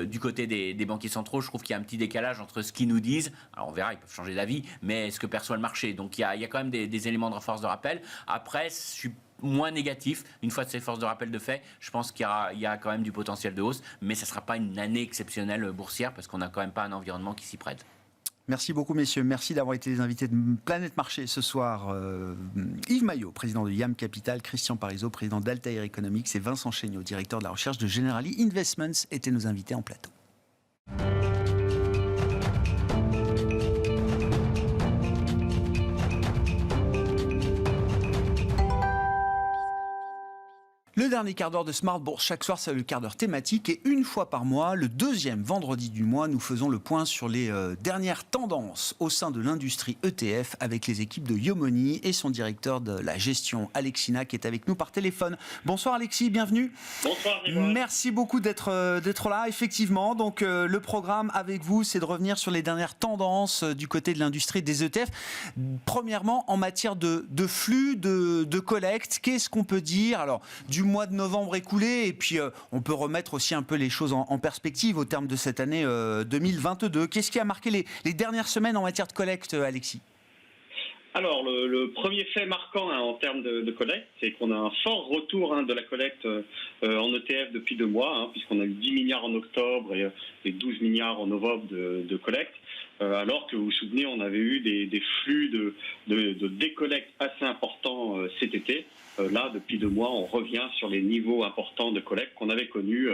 du côté des banquiers centraux, je trouve qu'il y a un petit décalage entre ce qu'ils nous disent. Alors, on verra, ils peuvent changer d'avis, mais ce que perçoit le marché. Donc, il y a quand même des éléments de force de rappel. Après, je suis moins négatif. Une fois de ces forces de rappel de fait, je pense qu'il y a quand même du potentiel de hausse, mais ça ne sera pas une année exceptionnelle boursière parce qu'on n'a quand même pas un environnement qui s'y prête.
Merci beaucoup, messieurs. Merci d'avoir été les invités de Planète Marché ce soir. Yves Maillot, président de YAM Capital, Christian Parizeau, président d'Altair Economics, et Vincent Chéniaud, directeur de la recherche de Generali Investments, étaient nos invités en plateau. Le dernier quart d'heure de Smart Bourse, chaque soir, c'est le quart d'heure thématique. Et une fois par mois, le deuxième vendredi du mois, nous faisons le point sur les dernières tendances au sein de l'industrie ETF avec les équipes de Yomoni et son directeur de la gestion, Alexis Na, qui est avec nous par téléphone. Bonsoir Alexis, bienvenue.
Bonsoir Yvonne.
Merci beaucoup d'être là. Effectivement, donc le programme avec vous, c'est de revenir sur les dernières tendances du côté de l'industrie des ETF. Premièrement, en matière de flux, de collecte, qu'est-ce qu'on peut dire? Alors, du mois de novembre écoulé, et puis on peut remettre aussi un peu les choses en perspective au terme de cette année 2022. Qu'est-ce qui a marqué les dernières semaines en matière de collecte, Alexis?
Alors, le premier fait marquant en termes de collecte, c'est qu'on a un fort retour de la collecte en ETF depuis 2 mois, puisqu'on a eu 10 milliards en octobre et 12 milliards en novembre de collecte. Alors que vous vous souvenez, on avait eu des flux de décollecte assez importants cet été. Là, depuis 2 mois, on revient sur les niveaux importants de collecte qu'on avait connus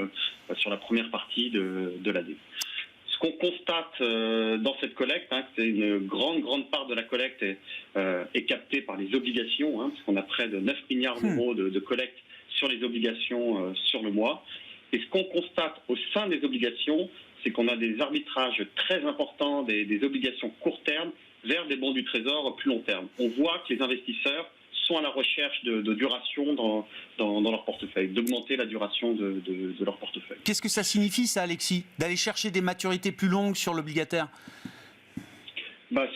sur la première partie de l'année. Ce qu'on constate dans cette collecte, c'est une grande part de la collecte est captée par les obligations, puisqu'on a près de 9 milliards d'euros de collecte sur les obligations sur le mois. Et ce qu'on constate au sein des obligations, c'est qu'on a des arbitrages très importants des obligations court terme vers des bons du trésor plus long terme. On voit que les investisseurs sont à la recherche de duration dans leur portefeuille, d'augmenter la duration de leur portefeuille.
Qu'est-ce que ça signifie, ça, Alexis, d'aller chercher des maturités plus longues sur l'obligataire?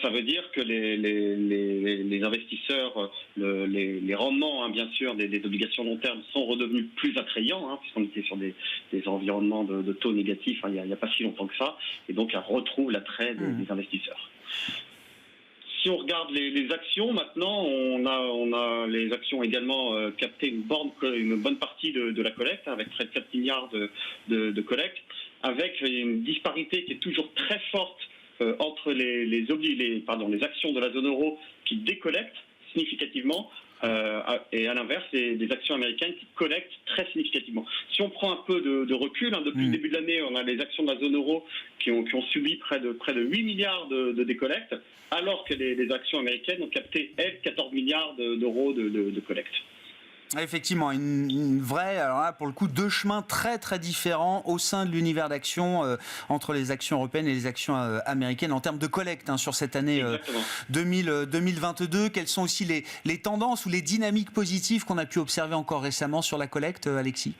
Ça veut dire que les investisseurs, les rendements, bien sûr, des obligations long terme sont redevenus plus attrayants, puisqu'on était sur des environnements de taux négatifs il n'y a pas si longtemps que ça, et donc elle retrouve l'attrait des investisseurs. Si on regarde les actions, maintenant, on a les actions également capté une bonne partie de la collecte, avec près de 4 milliards de collecte, avec une disparité qui est toujours très forte entre les actions de la zone euro qui décollectent significativement et à l'inverse, des actions américaines qui collectent très significativement. Si on prend un peu de recul, depuis le début de l'année, on a les actions de la zone euro qui ont subi près de 8 milliards de décollecte, alors que les actions américaines ont capté, elles, 14 milliards d'euros de collecte.
Effectivement, une vraie, alors là, pour le coup, deux chemins très très différents au sein de l'univers d'action entre les actions européennes et les actions américaines en termes de collecte sur cette année 2022. Quelles sont aussi les tendances ou les dynamiques positives qu'on a pu observer encore récemment sur la collecte, Alexis ?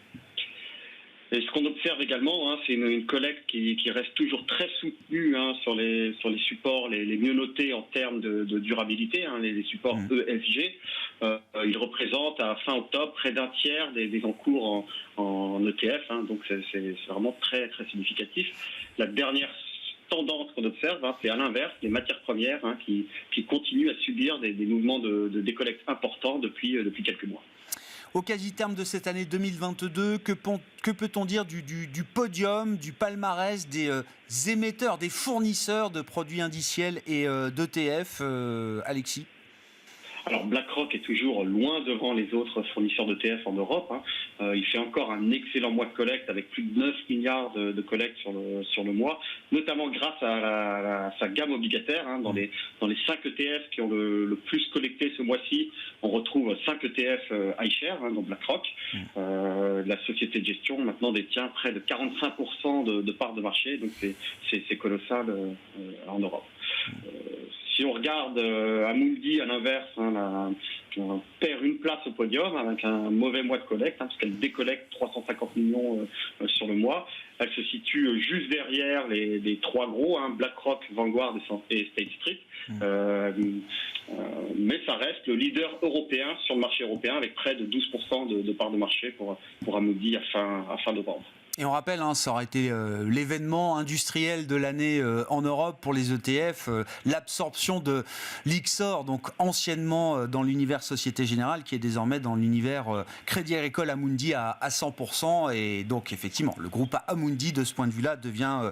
Et ce qu'on observe également, c'est une collecte qui reste toujours très soutenue sur les supports les mieux notés en termes de durabilité, les supports ESG. Ils représentent à fin octobre près d'un tiers des encours en ETF, donc c'est vraiment très très significatif. La dernière tendance qu'on observe, c'est à l'inverse, les matières premières qui continuent à subir des mouvements de décollecte importants depuis quelques mois.
Au quasi-terme de cette année 2022, que peut-on dire du podium, du palmarès des émetteurs, des fournisseurs de produits indiciels et d'ETF, Alexis ?
Alors BlackRock est toujours loin devant les autres fournisseurs d'ETF en Europe. Il fait encore un excellent mois de collecte avec plus de 9 milliards de collectes sur le mois, notamment grâce à sa gamme obligataire. Dans les 5 ETF qui ont le plus collecté ce mois-ci, on retrouve 5 ETF iShares, dont BlackRock. La société de gestion maintenant détient près de 45% de parts de marché, donc c'est colossal en Europe. Si on regarde Amundi à l'inverse, on perd une place au podium avec un mauvais mois de collecte, parce qu'elle décollecte 350 millions sur le mois. Elle se situe juste derrière les trois gros, BlackRock, Vanguard et State Street. Mais ça reste le leader européen sur le marché européen avec près de 12% de parts de marché pour Amundi à fin novembre.
Et on rappelle, ça aurait été l'événement industriel de l'année en Europe pour les ETF, l'absorption de l'Ixor, donc anciennement dans l'univers Société Générale, qui est désormais dans l'univers Crédit Agricole Amundi à 100%. Et donc effectivement, le groupe Amundi, de ce point de vue-là, devient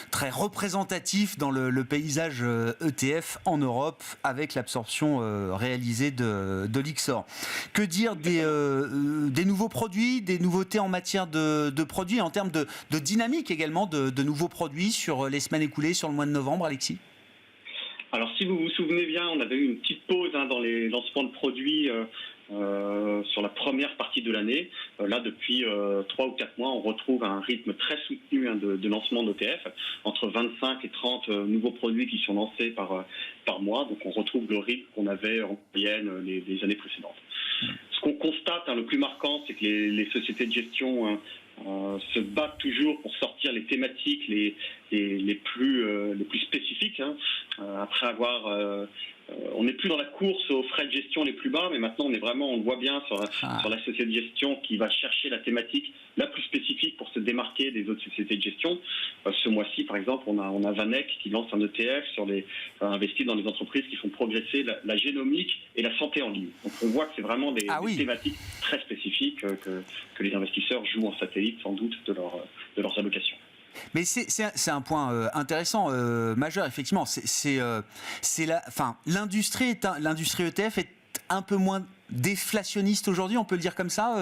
très représentatif dans le paysage ETF en Europe, avec l'absorption réalisée de l'Ixor. Que dire des nouveaux produits, des nouveautés en matière de produits, en termes de dynamique également de nouveaux produits sur les semaines écoulées, sur le mois de novembre, Alexis ?
Alors si vous vous souvenez bien, on avait eu une petite pause dans les lancements de produits sur la première partie de l'année. Là, depuis 3 ou 4 mois, on retrouve un rythme très soutenu de lancement d'ETF, entre 25 et 30 nouveaux produits qui sont lancés par mois. Donc on retrouve le rythme qu'on avait en moyenne les années précédentes. Ce qu'on constate, le plus marquant, c'est que les sociétés de gestion se battent toujours pour sortir les thématiques les plus spécifiques. Après avoir, on n'est plus dans la course aux frais de gestion les plus bas, mais maintenant on le voit bien sur la société de gestion qui va chercher la thématique la plus spécifique pour se démarquer des autres sociétés de gestion. Ce mois-ci, par exemple, on a Vanek qui lance un ETF investi dans des entreprises qui font progresser la génomique et la santé en ligne. Donc on voit que c'est vraiment des thématiques très spécifiques que les investisseurs jouent en satellite sans doute de leurs allocations.
Mais c'est un point intéressant, majeur, effectivement. L'industrie ETF est un peu moins déflationniste aujourd'hui, on peut le dire comme ça,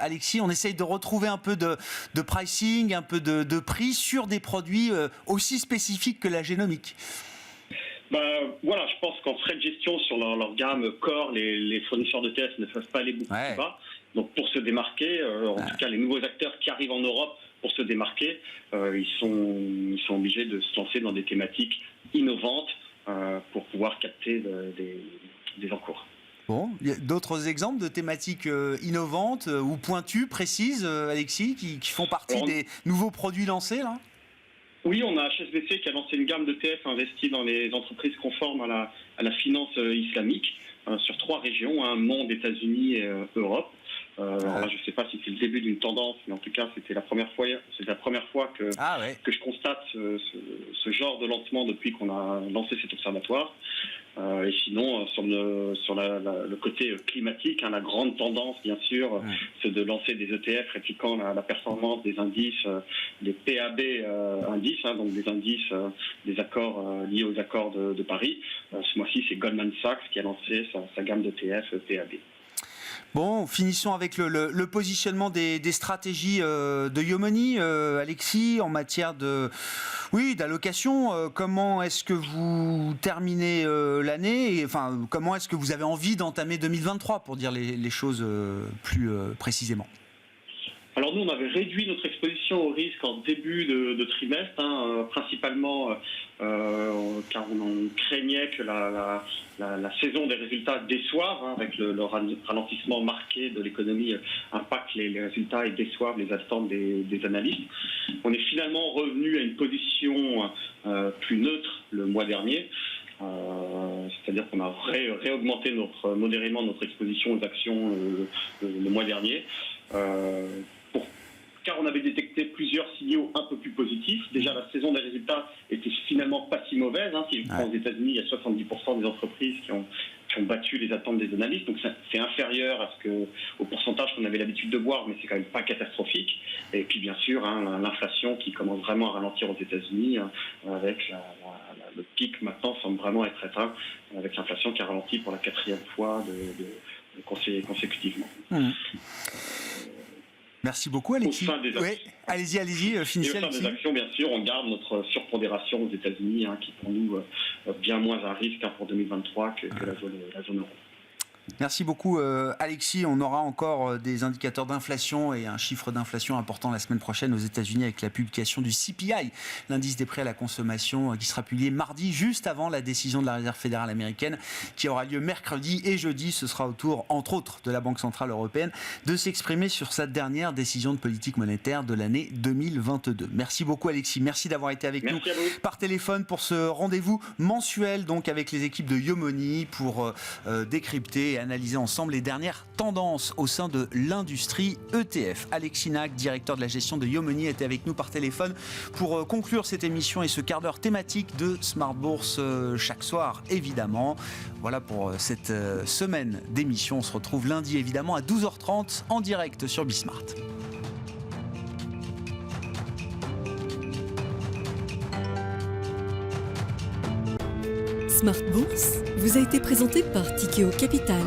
Alexis. On essaye de retrouver un peu de pricing, un peu de prix sur des produits aussi spécifiques que la génomique.
Voilà, je pense qu'en frais de gestion sur leur gamme core, les fournisseurs d'ETF ne peuvent pas aller beaucoup plus bas. Donc pour se démarquer, en tout cas les nouveaux acteurs qui arrivent en Europe pour se démarquer, ils sont obligés de se lancer dans des thématiques innovantes pour pouvoir capter des encours.
Bon, d'autres exemples de thématiques innovantes ou pointues, précises, Alexis, qui font partie des nouveaux produits lancés là ?
Oui, on a HSBC qui a lancé une gamme d'ETF investie dans les entreprises conformes à la finance islamique sur 3 régions, monde, États-Unis et Europe. Alors là, je ne sais pas si c'est le début d'une tendance, mais en tout cas, c'est la première fois que je constate ce genre de lancement depuis qu'on a lancé cet observatoire. Et sinon, sur le côté climatique, la grande tendance, bien sûr, c'est de lancer des ETF répliquant la performance des indices, des PAB indices, donc des indices des accords liés aux accords de Paris. Ce mois-ci, c'est Goldman Sachs qui a lancé sa gamme d'ETF PAB.
Bon, finissons avec le positionnement des stratégies de Yomoni, Alexis, en matière de Oui, d'allocation. Comment est-ce que vous terminez l'année et, enfin, comment est-ce que vous avez envie d'entamer 2023, pour dire les choses plus précisément?
Alors nous, on avait réduit notre exposition au risque en début de trimestre, principalement car on craignait que la saison des résultats déçoive, avec le ralentissement marqué de l'économie impacte les résultats et déçoive les attentes des analystes. On est finalement revenu à une position plus neutre le mois dernier. C'est-à-dire qu'on a réaugmenté modérément notre exposition aux actions le mois dernier. Car on avait détecté plusieurs signaux un peu plus positifs. Déjà, la saison des résultats était finalement pas si mauvaise. Si je prends aux États-Unis, il y a 70% des entreprises qui ont battu les attentes des analystes. Donc c'est inférieur au pourcentage qu'on avait l'habitude de voir, mais c'est quand même pas catastrophique. Et puis bien sûr, l'inflation qui commence vraiment à ralentir aux États-Unis, avec le pic maintenant semble vraiment être atteint, avec l'inflation qui a ralenti pour la 4e fois consécutivement.
Merci beaucoup, Alexis. Oui, allez-y, finissez.
Et au sein des actions, bien sûr, on garde notre surpondération aux États-Unis, qui pour nous bien moins un risque pour 2023 que la zone euro.
Merci beaucoup, Alexis. On aura encore des indicateurs d'inflation et un chiffre d'inflation important la semaine prochaine aux États-Unis, avec la publication du CPI, l'indice des prix à la consommation, qui sera publié mardi, juste avant la décision de la Réserve fédérale américaine, qui aura lieu mercredi et jeudi. Ce sera au tour, entre autres, de la Banque centrale européenne de s'exprimer sur sa dernière décision de politique monétaire de l'année 2022. Merci beaucoup, Alexis. Merci d'avoir été avec nous par téléphone pour ce rendez-vous mensuel, donc avec les équipes de Yomoni, pour décrypter et analyser ensemble les dernières tendances au sein de l'industrie ETF. Alexis Nac, directeur de la gestion de Yomoni, était avec nous par téléphone pour conclure cette émission et ce quart d'heure thématique de Smart Bourse chaque soir, évidemment. Voilà pour cette semaine d'émission. On se retrouve lundi, évidemment, à 12h30 en direct sur Bismart.
Smart Bourse vous a été présenté par Tikeo Capital.